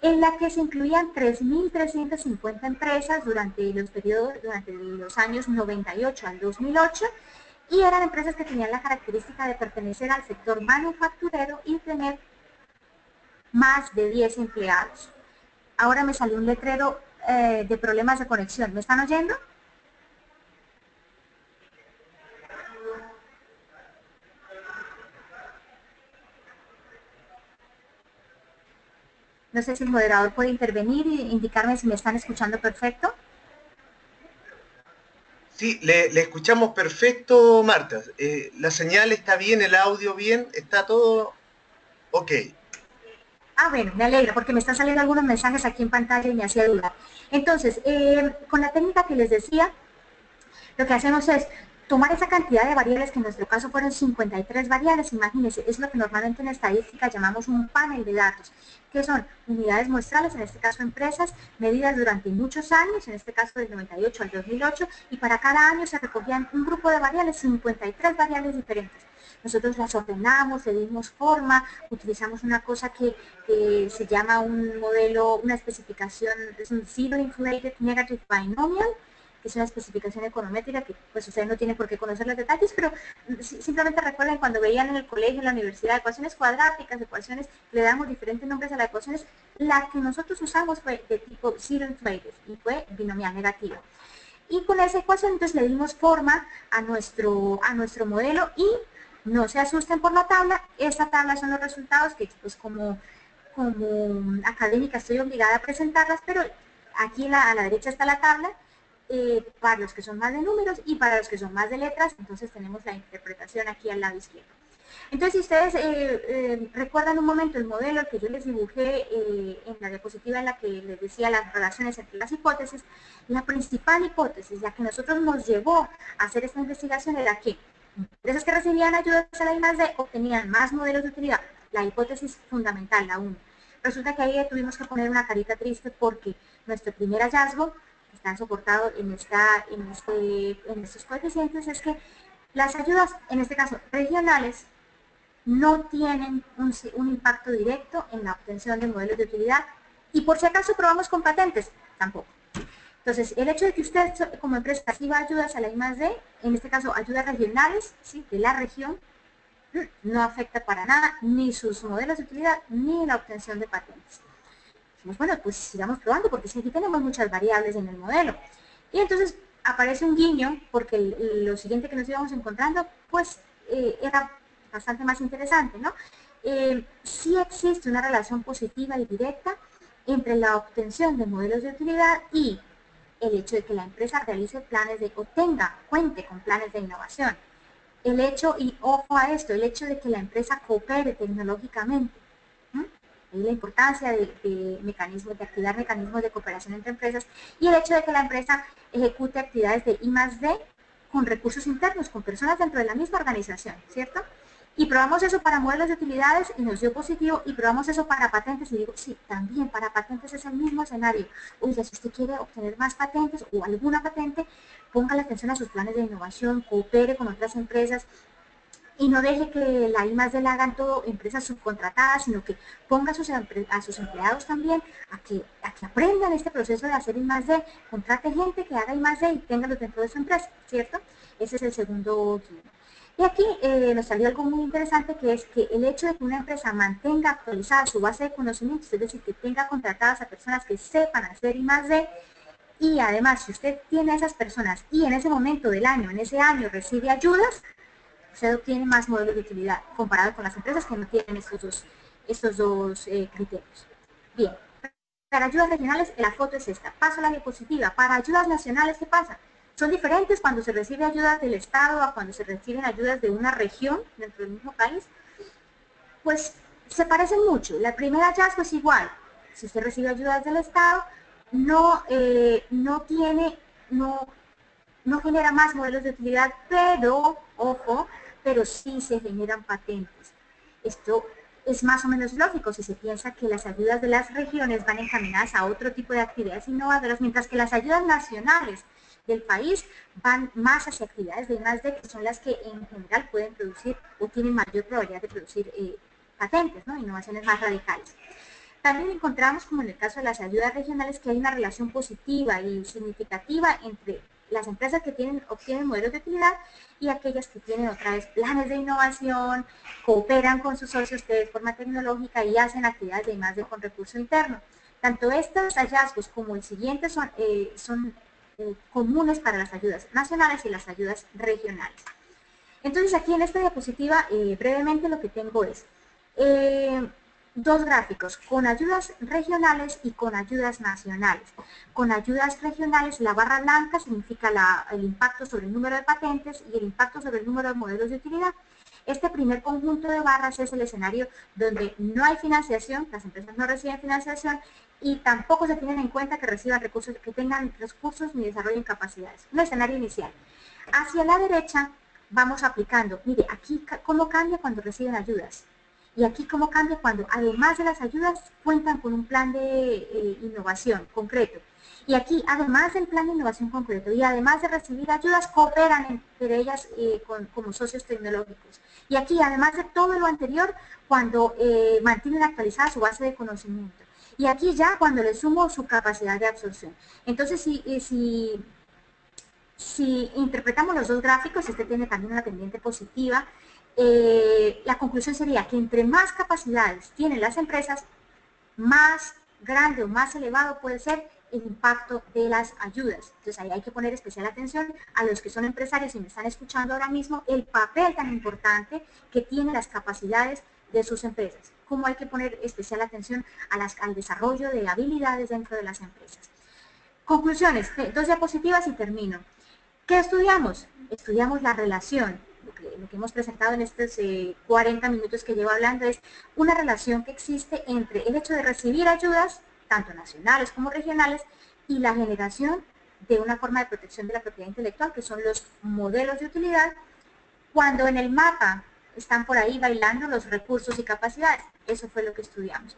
en la que se incluían 3.350 empresas durante los años 98 al 2008, y eran empresas que tenían la característica de pertenecer al sector manufacturero y tener más de 10 empleados. Ahora me salió un letrero de problemas de conexión. ¿Me están oyendo? No sé si el moderador puede intervenir e indicarme si me están escuchando perfecto. Sí, le escuchamos perfecto, Marta. La señal está bien, el audio bien, está todo ok. Bueno, me alegra porque me están saliendo algunos mensajes aquí en pantalla y me hacía dudar. Entonces, con la técnica que les decía, lo que hacemos es tomar esa cantidad de variables, que en nuestro caso fueron 53 variables, imagínense, es lo que normalmente en estadística llamamos un panel de datos, que son unidades muestrales, en este caso empresas, medidas durante muchos años, en este caso del 98 al 2008, y para cada año se recogían un grupo de variables, 53 variables diferentes. Nosotros las ordenamos, le dimos forma, utilizamos una cosa que se llama un modelo, una especificación, es un Zero Inflated Negative Binomial, que es una especificación econométrica que pues ustedes no tienen por qué conocer los detalles, pero simplemente recuerden cuando veían en el colegio, en la universidad, ecuaciones cuadráticas, ecuaciones, le damos diferentes nombres a las ecuaciones. La que nosotros usamos fue de tipo Zero Inflated y fue binomial negativa. Y con esa ecuación entonces le dimos forma a nuestro modelo, y no se asusten por la tabla, esta tabla son los resultados que pues como académica estoy obligada a presentarlas, pero aquí a la derecha está la tabla, para los que son más de números y para los que son más de letras, entonces tenemos la interpretación aquí al lado izquierdo. Entonces, si ustedes recuerdan un momento el modelo que yo les dibujé en la diapositiva en la que les decía las relaciones entre las hipótesis, la principal hipótesis, la que nosotros nos llevó a hacer esta investigación, era que empresas que recibían ayudas a la I+D obtenían más modelos de utilidad. La hipótesis fundamental, la 1. Resulta que ahí tuvimos que poner una carita triste porque nuestro primer hallazgo, que está soportado en estos coeficientes, es que las ayudas, en este caso regionales, no tienen un impacto directo en la obtención de modelos de utilidad, y por si acaso probamos con patentes, tampoco. Entonces, el hecho de que usted como empresa reciba ayudas a la I+D, en este caso ayudas regionales, ¿sí?, de la región, no afecta para nada ni sus modelos de utilidad ni la obtención de patentes. Dijimos, bueno, pues sigamos probando, porque si aquí tenemos muchas variables en el modelo. Y entonces aparece un guiño, porque lo siguiente que nos íbamos encontrando, pues era bastante más interesante, ¿no? Sí existe una relación positiva y directa entre la obtención de modelos de utilidad y el hecho de que la empresa realice planes cuente con planes de innovación. El hecho, y ojo a esto, el hecho de que la empresa coopere tecnológicamente. Ahí la importancia de activar mecanismos de cooperación entre empresas, y el hecho de que la empresa ejecute actividades de I+D con recursos internos, con personas dentro de la misma organización, ¿cierto? Y probamos eso para modelos de utilidades y nos dio positivo, y probamos eso para patentes y digo, sí, también para patentes es el mismo escenario. Oiga, si usted quiere obtener más patentes o alguna patente, póngale atención a sus planes de innovación, coopere con otras empresas y no deje que la I+D la hagan todo empresas subcontratadas, sino que ponga a sus empleados también a que aprendan este proceso de hacer I+D, contrate gente que haga I+D y téngalos dentro de su empresa, ¿cierto? Ese es el segundo guión. Y aquí nos salió algo muy interesante, que es que el hecho de que una empresa mantenga actualizada su base de conocimientos, es decir, que tenga contratadas a personas que sepan hacer I+D, y además, si usted tiene a esas personas y en ese momento del año, en ese año recibe ayudas, usted obtiene más modelos de utilidad comparado con las empresas que no tienen estos dos criterios. Bien, para ayudas regionales la foto es esta. Paso a la diapositiva. Para ayudas nacionales, ¿qué pasa? Son diferentes cuando se recibe ayudas del Estado a cuando se reciben ayudas de una región dentro del mismo país. Pues se parecen mucho. La primera hallazgo es igual. Si usted recibe ayudas del Estado, no genera más modelos de utilidad, pero, ojo, pero sí se generan patentes. Esto es más o menos lógico si se piensa que las ayudas de las regiones van encaminadas a otro tipo de actividades innovadoras, mientras que las ayudas nacionales del país van más hacia actividades de I+D, que son las que en general pueden producir o tienen mayor probabilidad de producir patentes, ¿no? Innovaciones más radicales. También encontramos, como en el caso de las ayudas regionales, que hay una relación positiva y significativa entre las empresas que obtienen modelos de utilidad y aquellas que tienen otra vez planes de innovación, cooperan con sus socios de forma tecnológica y hacen actividades de I+D con recurso interno. Tanto estos hallazgos como el siguiente son comunes para las ayudas nacionales y las ayudas regionales. Entonces aquí en esta diapositiva brevemente lo que tengo es dos gráficos, con ayudas regionales y con ayudas nacionales. Con ayudas regionales, la barra blanca significa el impacto sobre el número de patentes y el impacto sobre el número de modelos de utilidad. Este primer conjunto de barras es el escenario donde no hay financiación, las empresas no reciben financiación y tampoco se tienen en cuenta que reciban recursos, que tengan recursos ni desarrollen capacidades. Un escenario inicial. Hacia la derecha vamos aplicando, mire, aquí cómo cambia cuando reciben ayudas. Y aquí cómo cambia cuando, además de las ayudas, cuentan con un plan de innovación concreto. Y aquí, además del plan de innovación concreto y además de recibir ayudas, cooperan entre ellas como socios tecnológicos. Y aquí, además de todo lo anterior, cuando mantienen actualizada su base de conocimiento. Y aquí ya cuando le sumo su capacidad de absorción. Entonces, si interpretamos los dos gráficos, este tiene también una pendiente positiva, la conclusión sería que entre más capacidades tienen las empresas, más grande o más elevado puede ser el impacto de las ayudas. Entonces ahí hay que poner especial atención a los que son empresarios y me están escuchando ahora mismo, el papel tan importante que tienen las capacidades de sus empresas. Cómo hay que poner especial atención al desarrollo de habilidades dentro de las empresas. Conclusiones, dos diapositivas y termino. ¿Qué estudiamos? Estudiamos la relación. Lo que hemos presentado en estos 40 minutos que llevo hablando es una relación que existe entre el hecho de recibir ayudas, tanto nacionales como regionales, y la generación de una forma de protección de la propiedad intelectual, que son los modelos de utilidad, cuando en el mapa están por ahí bailando los recursos y capacidades. Eso fue lo que estudiamos.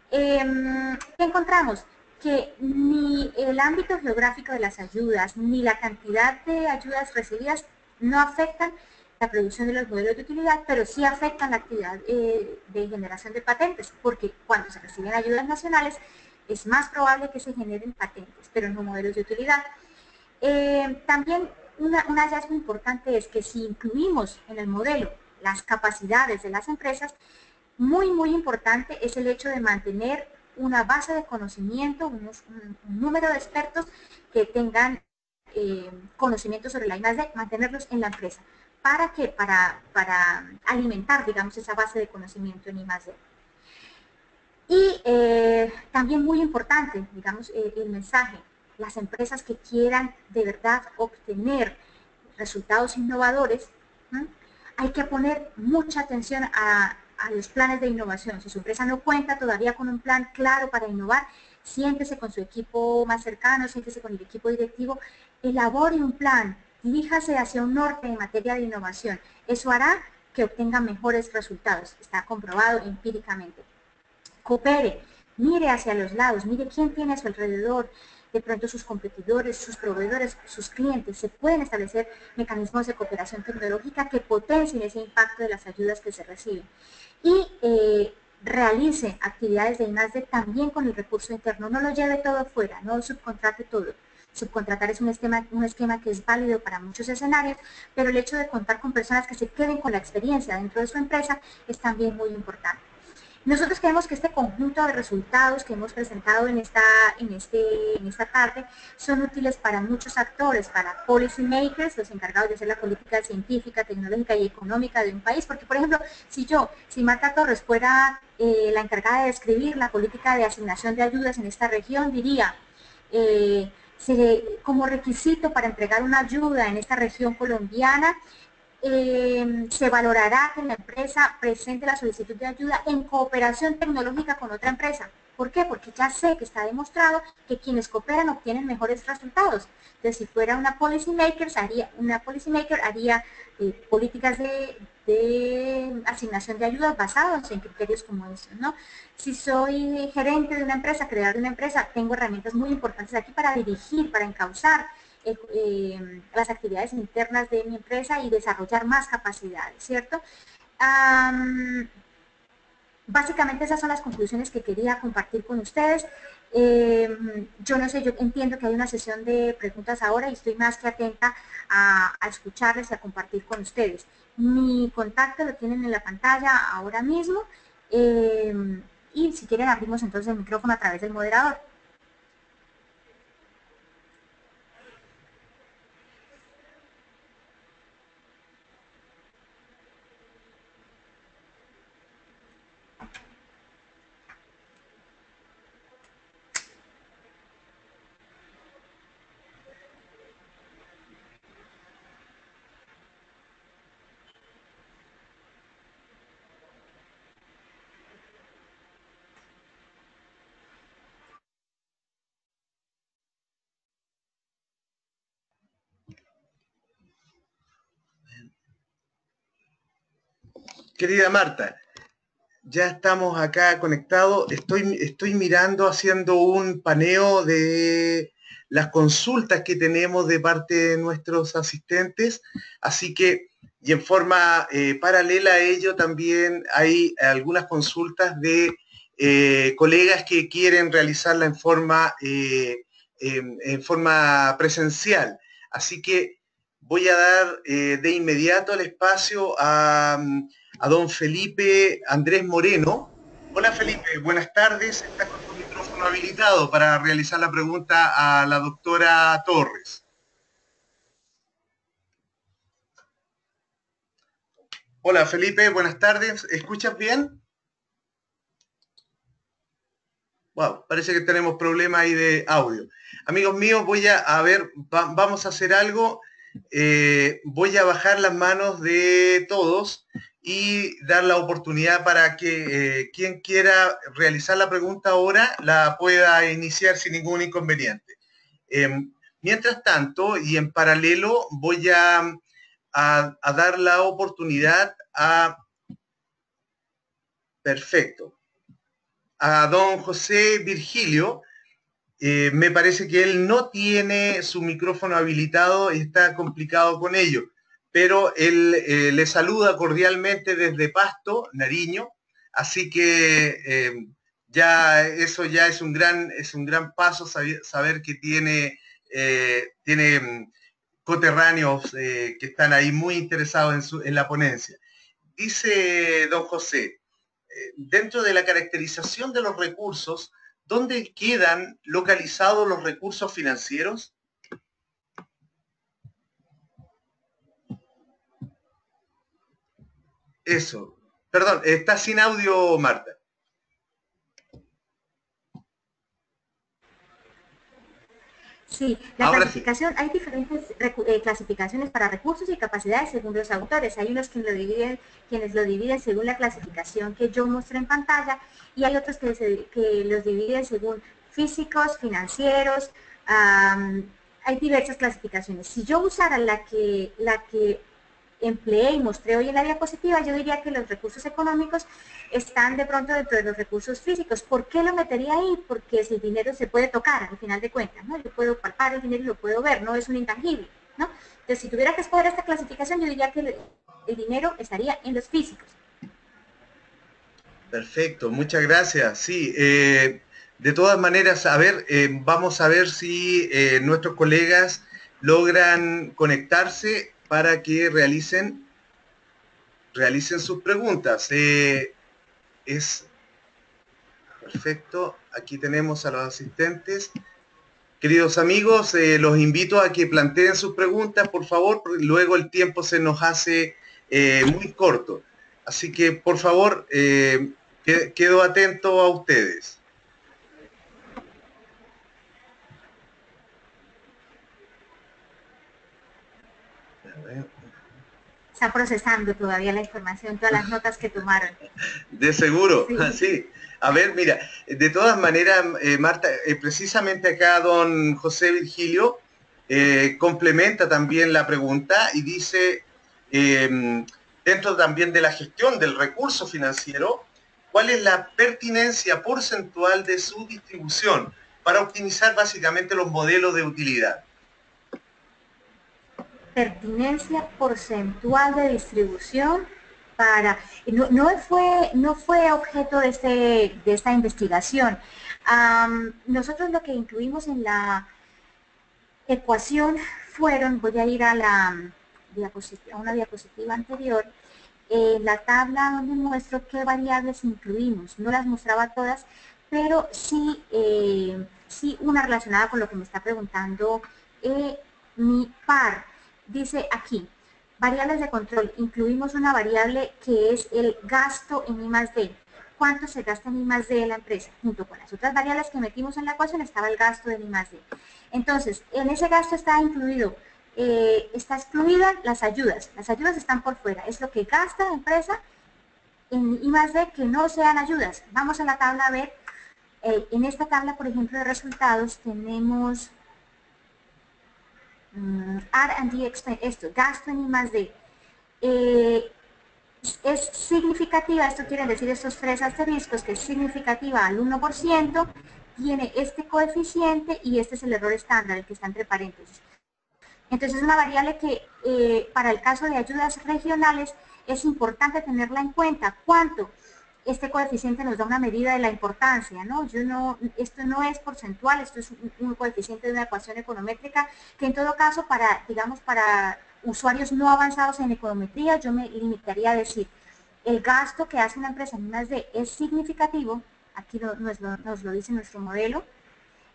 ¿Qué encontramos? Que ni el ámbito geográfico de las ayudas, ni la cantidad de ayudas recibidas no afectan la producción de los modelos de utilidad, pero sí afectan la actividad de generación de patentes, porque cuando se reciben ayudas nacionales es más probable que se generen patentes, pero no modelos de utilidad. También un hallazgo importante es que si incluimos en el modelo las capacidades de las empresas, muy importante es el hecho de mantener una base de conocimiento, un número de expertos que tengan conocimiento sobre la I+D, mantenerlos en la empresa. ¿Para qué? Para alimentar, digamos, esa base de conocimiento en I+D. Y también muy importante, digamos, el mensaje, las empresas que quieran de verdad obtener resultados innovadores, hay que poner mucha atención a los planes de innovación. Si su empresa no cuenta todavía con un plan claro para innovar, siéntese con su equipo más cercano, siéntese con el equipo directivo, elabore un plan, diríjase hacia un norte en materia de innovación. Eso hará que obtenga mejores resultados. Está comprobado empíricamente. Coopere, mire hacia los lados, mire quién tiene a su alrededor, de pronto sus competidores, sus proveedores, sus clientes. Se pueden establecer mecanismos de cooperación tecnológica que potencien ese impacto de las ayudas que se reciben. Y realice actividades de I+D también con el recurso interno. No lo lleve todo fuera, no subcontrate todo. Subcontratar es un esquema que es válido para muchos escenarios, pero el hecho de contar con personas que se queden con la experiencia dentro de su empresa es también muy importante. Nosotros creemos que este conjunto de resultados que hemos presentado en esta tarde son útiles para muchos actores, para policy makers, los encargados de hacer la política científica, tecnológica y económica de un país, porque por ejemplo, si Marta Torres fuera la encargada de escribir la política de asignación de ayudas en esta región, diría, como requisito para entregar una ayuda en esta región colombiana, se valorará que la empresa presente la solicitud de ayuda en cooperación tecnológica con otra empresa. ¿Por qué? Porque ya sé que está demostrado que quienes cooperan obtienen mejores resultados. Entonces, si fuera una policy maker haría políticas de asignación de ayudas basadas en criterios como estos, ¿no? Si soy gerente de una empresa, creador de una empresa, tengo herramientas muy importantes aquí para dirigir, para encauzar las actividades internas de mi empresa y desarrollar más capacidades, ¿cierto? Básicamente esas son las conclusiones que quería compartir con ustedes. Yo no sé, yo entiendo que hay una sesión de preguntas ahora y estoy más que atenta a escucharles y a compartir con ustedes. Mi contacto lo tienen en la pantalla ahora mismo y si quieren abrimos entonces el micrófono a través del moderador. Querida Marta, ya estamos acá conectados. Estoy mirando, haciendo un paneo de las consultas que tenemos de parte de nuestros asistentes, así que, y en forma paralela a ello también hay algunas consultas de colegas que quieren realizarla en forma presencial. Así que voy a dar de inmediato el espacio a don Felipe Andrés Moreno. Hola Felipe, buenas tardes. Estás con tu micrófono habilitado para realizar la pregunta a la doctora Torres. Hola Felipe, buenas tardes. ¿Escuchas bien? Wow, parece que tenemos problemas ahí de audio. Amigos míos, vamos a hacer algo. Voy a bajar las manos de todos y dar la oportunidad para que quien quiera realizar la pregunta ahora la pueda iniciar sin ningún inconveniente. Mientras tanto, y en paralelo, voy a dar la oportunidad a... Perfecto. A don José Virgilio. Me parece que él no tiene su micrófono habilitado y está complicado con ello, pero él le saluda cordialmente desde Pasto, Nariño, así que eso ya es un gran paso, saber que tiene coterráneos que están ahí muy interesados en la ponencia. Dice don José, dentro de la caracterización de los recursos, ¿dónde quedan localizados los recursos financieros? Eso. Perdón, está sin audio, Marta. Sí, clasificación, hay diferentes clasificaciones para recursos y capacidades según los autores. Hay unos quienes lo dividen según la clasificación que yo muestro en pantalla y hay otros que los dividen según físicos, financieros. Hay diversas clasificaciones. Si yo usara la que empleé y mostré hoy en la diapositiva, yo diría que los recursos económicos están de pronto dentro de los recursos físicos. ¿Por qué lo metería ahí? Porque ese dinero se puede tocar al final de cuentas, ¿no? Yo puedo palpar el dinero y lo puedo ver, no es un intangible, ¿no? Entonces, si tuviera que escoger esta clasificación, yo diría que el dinero estaría en los físicos. Perfecto, muchas gracias. Sí, de todas maneras, a ver, vamos a ver si nuestros colegas logran conectarse para que realicen sus preguntas. Es perfecto, aquí tenemos a los asistentes. Queridos amigos, los invito a que planteen sus preguntas, por favor, porque luego el tiempo se nos hace muy corto. Así que, por favor, quedo atento a ustedes. Está procesando todavía la información, todas las notas que tomaron. De seguro, Sí. sí. A ver, mira, de todas maneras, Marta, precisamente acá don José Virgilio complementa también la pregunta y dice, dentro también de la gestión del recurso financiero, ¿cuál es la pertinencia porcentual de su distribución para optimizar básicamente los modelos de utilidad? Pertinencia porcentual de distribución para... No fue objeto de esta investigación. Nosotros lo que incluimos en la ecuación voy a ir a a una diapositiva anterior, la tabla donde muestro qué variables incluimos. No las mostraba todas, pero sí, sí una relacionada con lo que me está preguntando mi par. Dice aquí, variables de control. Incluimos una variable que es el gasto en I+D. ¿Cuánto se gasta en I+D de la empresa? Junto con las otras variables que metimos en la ecuación estaba el gasto de I+D. Entonces, en ese gasto está excluida las ayudas. Las ayudas están por fuera. Es lo que gasta la empresa en I+D que no sean ayudas. Vamos a la tabla a ver. En esta tabla, por ejemplo, de resultados tenemos R&D expense, esto, gasto en I+D. Es significativa, esto quiere decir estos tres asteriscos, que es significativa al 1%, tiene este coeficiente y este es el error estándar, el que está entre paréntesis. Entonces es una variable que para el caso de ayudas regionales es importante tenerla en cuenta. ¿Cuánto? Este coeficiente nos da una medida de la importancia, ¿no? Esto no es porcentual, esto es un coeficiente de una ecuación econométrica que en todo caso para usuarios no avanzados en econometría, yo me limitaría a decir, el gasto que hace una empresa en I+D es significativo, aquí nos lo dice nuestro modelo,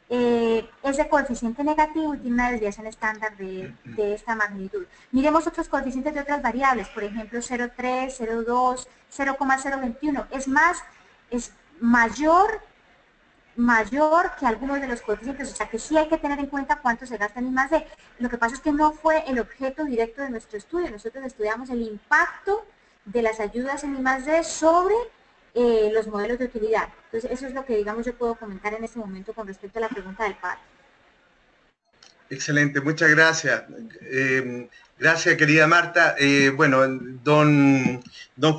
es de coeficiente negativo y tiene una desviación estándar de esta magnitud. Miremos otros coeficientes de otras variables, por ejemplo 0,3, 0,2, 0,021. Es mayor que algunos de los coeficientes, o sea que sí hay que tener en cuenta cuánto se gasta en I+D. Lo que pasa es que no fue el objeto directo de nuestro estudio, nosotros estudiamos el impacto de las ayudas en I+D sobre los modelos de utilidad. Entonces, eso es lo que, digamos, yo puedo comentar en este momento con respecto a la pregunta del padre. Excelente, muchas gracias. Gracias, querida Marta. Bueno, don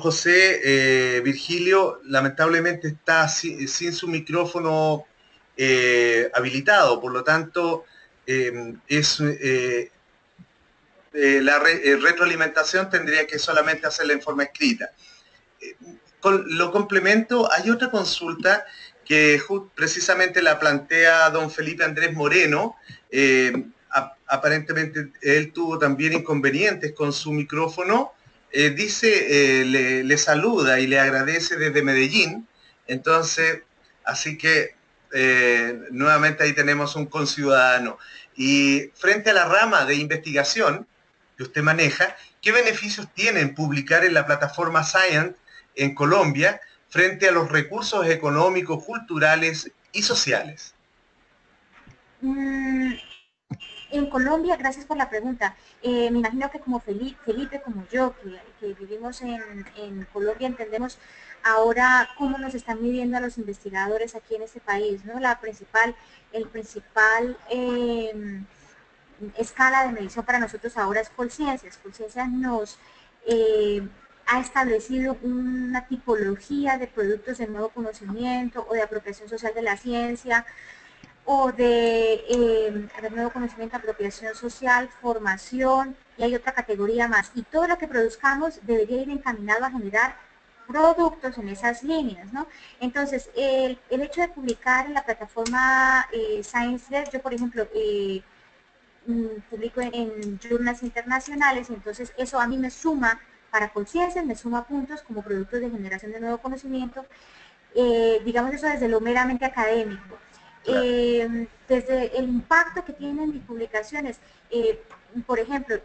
José Virgilio lamentablemente está sin su micrófono habilitado, por lo tanto, la retroalimentación tendría que solamente hacerla en forma escrita. Lo complemento, hay otra consulta que precisamente la plantea don Felipe Andrés Moreno. Aparentemente él tuvo también inconvenientes con su micrófono. Dice, le saluda y le agradece desde Medellín. Entonces, así que nuevamente ahí tenemos un conciudadano. Y frente a la rama de investigación que usted maneja, ¿qué beneficios tienen publicar en la plataforma Science en Colombia frente a los recursos económicos, culturales y sociales? En Colombia, gracias por la pregunta. Me imagino que como Felipe como yo, que vivimos en Colombia, entendemos ahora cómo nos están midiendo a los investigadores aquí en este país, ¿no? El principal escala de medición para nosotros ahora es Colciencias. Colciencias nos ha establecido una tipología de productos de nuevo conocimiento o de apropiación social de la ciencia, o de nuevo conocimiento, apropiación social, formación, y hay otra categoría más. Y todo lo que produzcamos debería ir encaminado a generar productos en esas líneas, ¿no? Entonces, el hecho de publicar en la plataforma ScienceDesk, yo por ejemplo, publico en journals internacionales, y entonces eso a mí me suma para conciencia, me suma puntos como productos de generación de nuevo conocimiento, digamos eso desde lo meramente académico. Claro. Desde el impacto que tienen mis publicaciones, por ejemplo,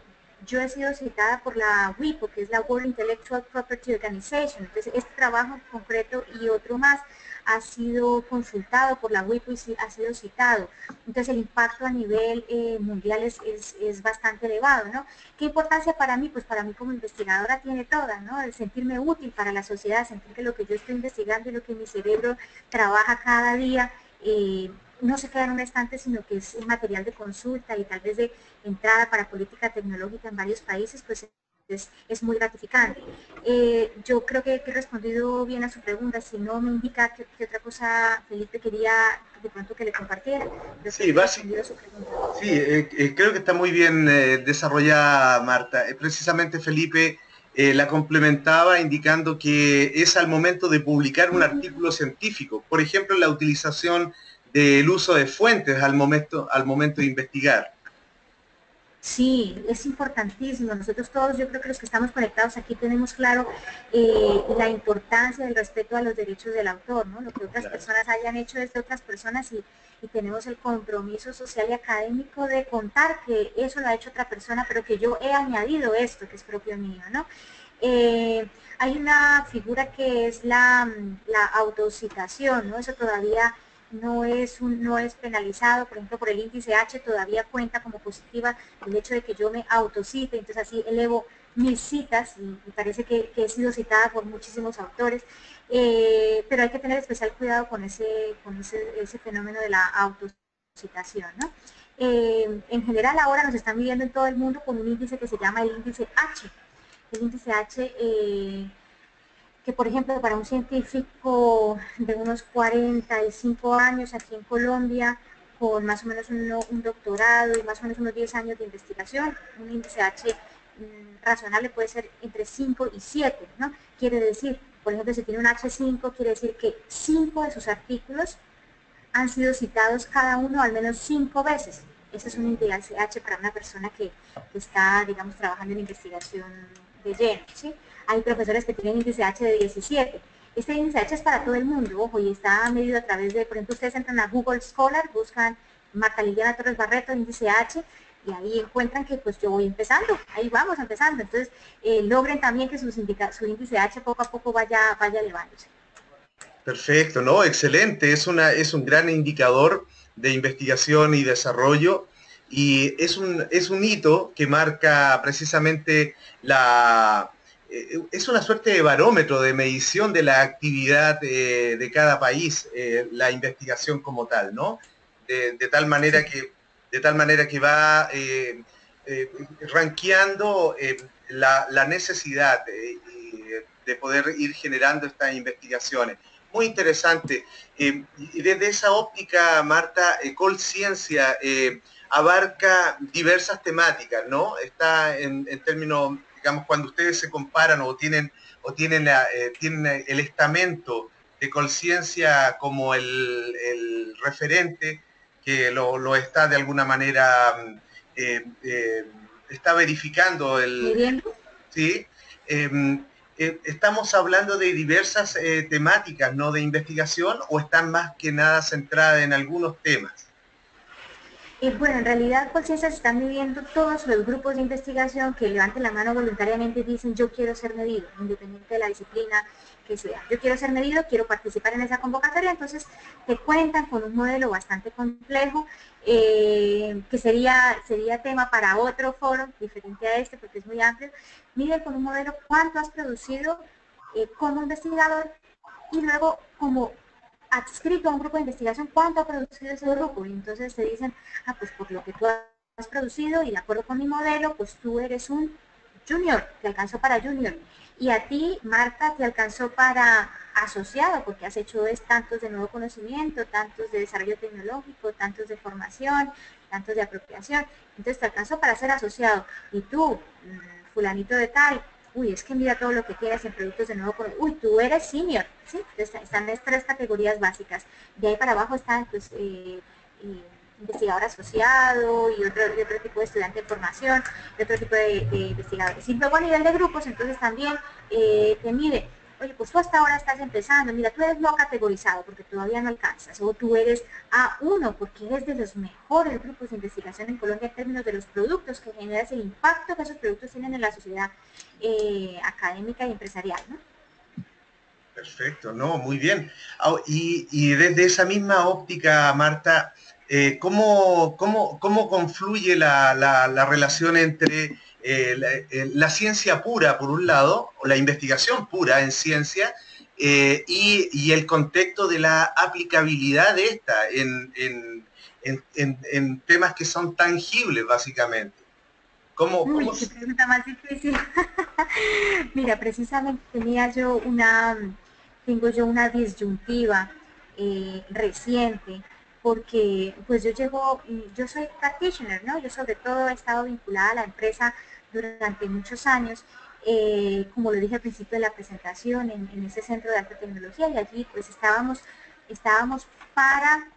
yo he sido citada por la WIPO, que es la World Intellectual Property Organization. Entonces, este trabajo en concreto y otro más ha sido consultado por la WIPO y ha sido citado. Entonces, el impacto a nivel mundial es bastante elevado, ¿no? ¿Qué importancia para mí? Pues para mí como investigadora tiene toda, ¿no? El sentirme útil para la sociedad, sentir que lo que yo estoy investigando y lo que mi cerebro trabaja cada día no se queda en un estante, sino que es un material de consulta y tal vez de entrada para política tecnológica en varios países, pues es muy gratificante. Yo creo que he respondido bien a su pregunta. Si no me indica qué otra cosa Felipe quería de pronto que le compartiera, pero creo Sí, que he respondido a su pregunta. sí, creo que está muy bien desarrollada, Marta. Precisamente Felipe la complementaba indicando que es al momento de publicar un artículo científico, por ejemplo, la utilización del uso de fuentes al momento de investigar. Sí, es importantísimo. Nosotros todos, yo creo que los que estamos conectados aquí tenemos claro la importancia del respeto a los derechos del autor, ¿no? Lo que otras Claro. personas hayan hecho es de otras personas y tenemos el compromiso social y académico de contar que eso lo ha hecho otra persona, pero que yo he añadido esto que es propio mío, ¿no? Hay una figura que es la autocitación, ¿no? Eso todavía no es penalizado, por ejemplo, por el índice H todavía cuenta como positiva el hecho de que yo me autocite, entonces así elevo mis citas y me parece que he sido citada por muchísimos autores, pero hay que tener especial cuidado con ese fenómeno de la autocitación, ¿no? En general ahora nos están midiendo en todo el mundo con un índice que se llama el índice H. El índice H que por ejemplo para un científico de unos 45 años aquí en Colombia, con más o menos un doctorado y más o menos unos 10 años de investigación, un índice H razonable puede ser entre 5 y 7, ¿no? Quiere decir, por ejemplo, si tiene un H5, quiere decir que 5 de sus artículos han sido citados cada uno al menos 5 veces. Ese es un índice H para una persona que está, digamos, trabajando en investigación de lleno, ¿sí? Hay profesores que tienen índice H de 17. Este índice H es para todo el mundo, ojo, y está medido a través de, por ejemplo, ustedes entran a Google Scholar, buscan Marta Liliana Torres Barreto, índice H, y ahí encuentran que pues yo voy empezando, ahí vamos empezando. Entonces, logren también que su índice H poco a poco vaya elevándose. Perfecto, ¿no? Excelente. Es un gran indicador de investigación y desarrollo y es un hito que marca precisamente es una suerte de barómetro de medición de la actividad de cada país, la investigación como tal, ¿no? De tal manera Sí. de tal manera que va rankeando la necesidad de poder ir generando estas investigaciones. Muy interesante. Y desde esa óptica, Marta, Colciencia abarca diversas temáticas, ¿no? Está en términos, digamos, cuando ustedes se comparan tienen el estamento de Colciencia como el referente que lo está de alguna manera, está verificando Midiendo. ¿sí? Eh, ¿Estamos hablando de diversas temáticas, ¿no? De investigación o están más que nada centradas en algunos temas? Bueno, en realidad Conciencia se están midiendo todos los grupos de investigación que levanten la mano voluntariamente y dicen yo quiero ser medido, independiente de la disciplina que sea. Yo quiero ser medido, quiero participar en esa convocatoria, entonces te cuentan con un modelo bastante complejo que sería tema para otro foro diferente a este porque es muy amplio. Miden con un modelo cuánto has producido como investigador y luego como adscrito a un grupo de investigación, ¿cuánto ha producido ese grupo? Y entonces te dicen, ah, pues por lo que tú has has producido y de acuerdo con mi modelo, pues tú eres un junior, te alcanzó para junior. Y a ti, Marta, te alcanzó para asociado, porque has hecho tantos de nuevo conocimiento, tantos de desarrollo tecnológico, tantos de formación, tantos de apropiación. Entonces te alcanzó para ser asociado. Y tú, fulanito de tal, uy, es que mira todo lo que tienes en productos de nuevo conocimiento. Uy, tú eres senior, ¿sí? Están estas tres categorías básicas. De ahí para abajo están, pues, investigador asociado y otro tipo de estudiante de formación, y otro tipo de investigadores. Y luego a nivel de grupos, entonces también te mide, oye, pues tú hasta ahora estás empezando, mira, tú eres no categorizado porque todavía no alcanzas, o tú eres A1 porque eres de los mejores grupos de investigación en Colombia en términos de los productos que generas, el impacto que esos productos tienen en la sociedad académica y empresarial, ¿no? Perfecto, no, muy bien. Y desde esa misma óptica, Marta, ¿cómo confluye la relación entre la ciencia pura, por un lado, o la investigación pura en ciencia, y el contexto de la aplicabilidad de esta en temas que son tangibles, básicamente? ¿Cómo Uy, qué pregunta más difícil. Mira, precisamente tengo yo una disyuntiva reciente, porque pues yo soy practitioner, ¿no? Yo sobre todo he estado vinculada a la empresa durante muchos años, como lo dije al principio de la presentación, en ese centro de alta tecnología, y allí pues estábamos para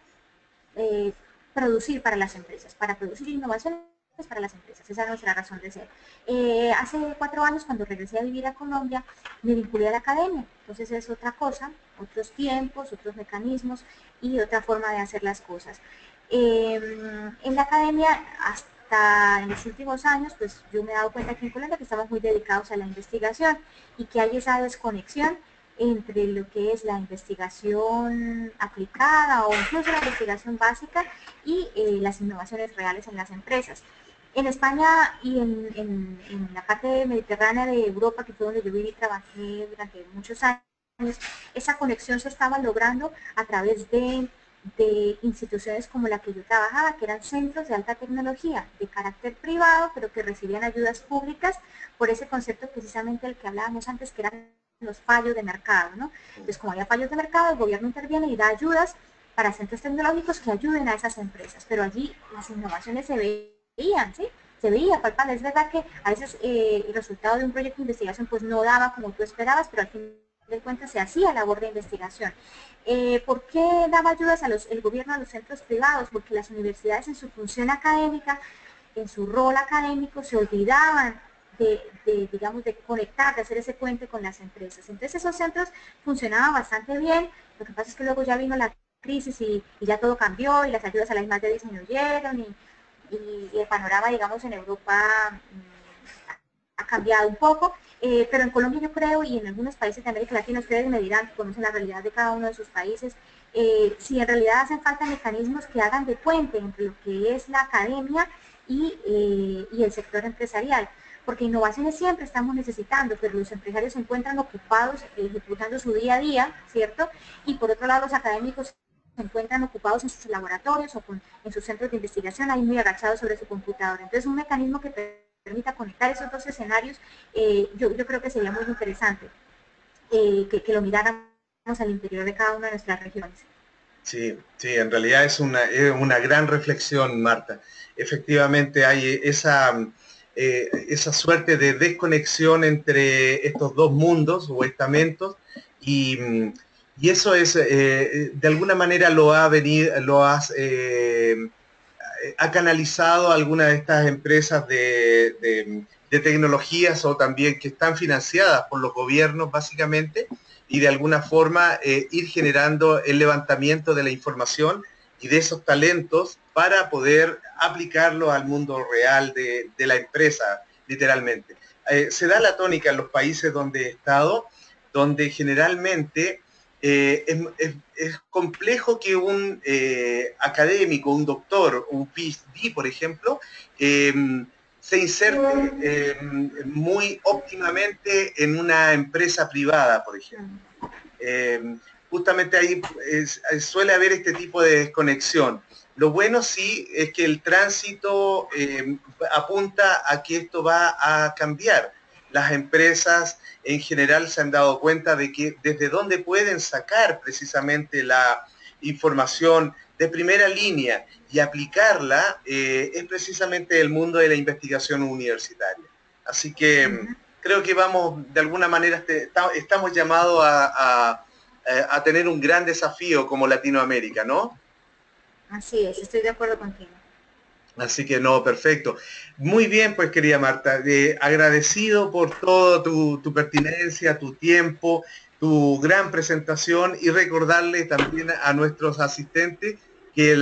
eh, producir para las empresas, para producir innovaciones para las empresas. Esa es nuestra razón de ser. Hace 4 años, cuando regresé a vivir a Colombia, me vinculé a la academia. Entonces es otra cosa, otros tiempos, otros mecanismos y otra forma de hacer las cosas. En la academia, hasta en los últimos años, pues yo me he dado cuenta aquí en Colombia que estamos muy dedicados a la investigación y que hay esa desconexión entre lo que es la investigación aplicada o incluso la investigación básica y las innovaciones reales en las empresas. En España y en la parte mediterránea de Europa, que fue donde yo viví y trabajé durante muchos años, esa conexión se estaba logrando a través de instituciones como la que yo trabajaba, que eran centros de alta tecnología, de carácter privado, pero que recibían ayudas públicas por ese concepto precisamente del que hablábamos antes, que eran los fallos de mercado, ¿no? Entonces, como había fallos de mercado, el gobierno interviene y da ayudas para centros tecnológicos que ayuden a esas empresas, pero allí las innovaciones se veían, ¿sí? Se veía palpable. Es verdad que a veces el resultado de un proyecto de investigación pues no daba como tú esperabas, pero al fin de cuentas se hacía labor de investigación. ¿Por qué daba ayudas el gobierno a los centros privados? Porque las universidades en su función académica, en su rol académico, se olvidaban digamos, de conectar, de hacer ese puente con las empresas. Entonces esos centros funcionaban bastante bien, lo que pasa es que luego ya vino la crisis y ya todo cambió y las ayudas a la I+D disminuyeron y el panorama, digamos, en Europa ha cambiado un poco, pero en Colombia yo creo y en algunos países de América Latina, ustedes me dirán que conocen la realidad de cada uno de sus países, si en realidad hacen falta mecanismos que hagan de puente entre lo que es la academia y el sector empresarial, porque innovaciones siempre estamos necesitando, pero los empresarios se encuentran ocupados ejecutando su día a día, ¿cierto? Y por otro lado los académicos se encuentran ocupados en sus laboratorios o en sus centros de investigación, ahí muy agachados sobre su computadora. Entonces un mecanismo que permita conectar esos dos escenarios, yo creo que sería muy interesante que lo miráramos al interior de cada una de nuestras regiones. Sí, sí, en realidad es una gran reflexión, Marta. Efectivamente hay esa suerte de desconexión entre estos dos mundos o estamentos y, y eso es, de alguna manera ha canalizado algunas de estas empresas de tecnologías o también que están financiadas por los gobiernos básicamente y de alguna forma ir generando el levantamiento de la información y de esos talentos para poder aplicarlo al mundo real de la empresa, literalmente. Se da la tónica en los países donde he estado, donde generalmente es complejo que un académico, un doctor, un PhD, por ejemplo, eh, se inserte muy óptimamente en una empresa privada, por ejemplo. Eh, Justamente ahí suele haber este tipo de desconexión. Lo bueno sí es que el tránsito apunta a que esto va a cambiar. Las empresas en general se han dado cuenta de que desde dónde pueden sacar precisamente la información de primera línea y aplicarla es precisamente el mundo de la investigación universitaria. Así que creo que vamos, de alguna manera, estamos llamados a tener un gran desafío como Latinoamérica, ¿no? Así es, estoy de acuerdo contigo. Así que no, perfecto. Muy bien, pues querida Marta, agradecido por toda tu pertinencia, tu tiempo, tu gran presentación y recordarle también a nuestros asistentes que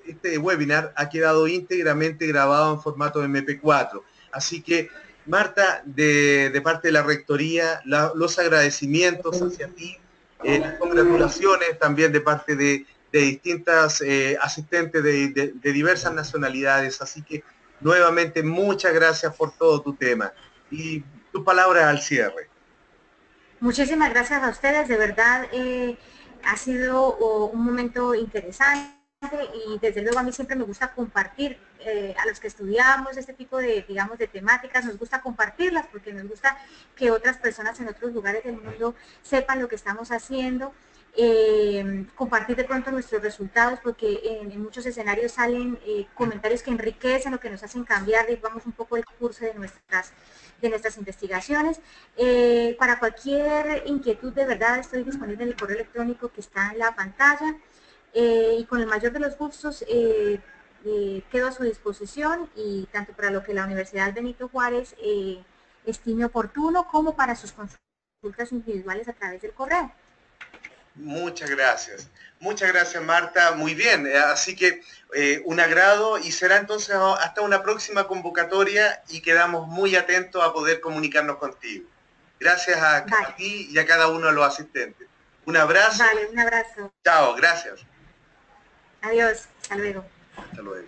este webinar ha quedado íntegramente grabado en formato MP4. Así que, Marta, de parte de la Rectoría, los agradecimientos hacia ti, las congratulaciones también de parte de distintas asistentes de diversas nacionalidades. Así que nuevamente muchas gracias por todo tu tema. Y tus palabras al cierre. Muchísimas gracias a ustedes, de verdad ha sido un momento interesante y desde luego a mí siempre me gusta compartir a los que estudiamos este tipo de, digamos, de temáticas, nos gusta compartirlas porque nos gusta que otras personas en otros lugares del mundo sepan lo que estamos haciendo. Compartir de pronto nuestros resultados porque en muchos escenarios salen comentarios que enriquecen o que nos hacen cambiar, digamos, un poco el curso de nuestras investigaciones. Para cualquier inquietud, de verdad, estoy disponible en el correo electrónico que está en la pantalla y con el mayor de los gustos quedo a su disposición y tanto para lo que la Universidad Benito Juárez estime oportuno como para sus consultas individuales a través del correo. Muchas gracias. Muchas gracias, Marta. Muy bien. Así que un agrado y será entonces hasta una próxima convocatoria y quedamos muy atentos a poder comunicarnos contigo. Gracias a ti y a cada uno de los asistentes. Un abrazo. Vale, un abrazo. Chao, gracias. Adiós. Hasta luego. Hasta luego.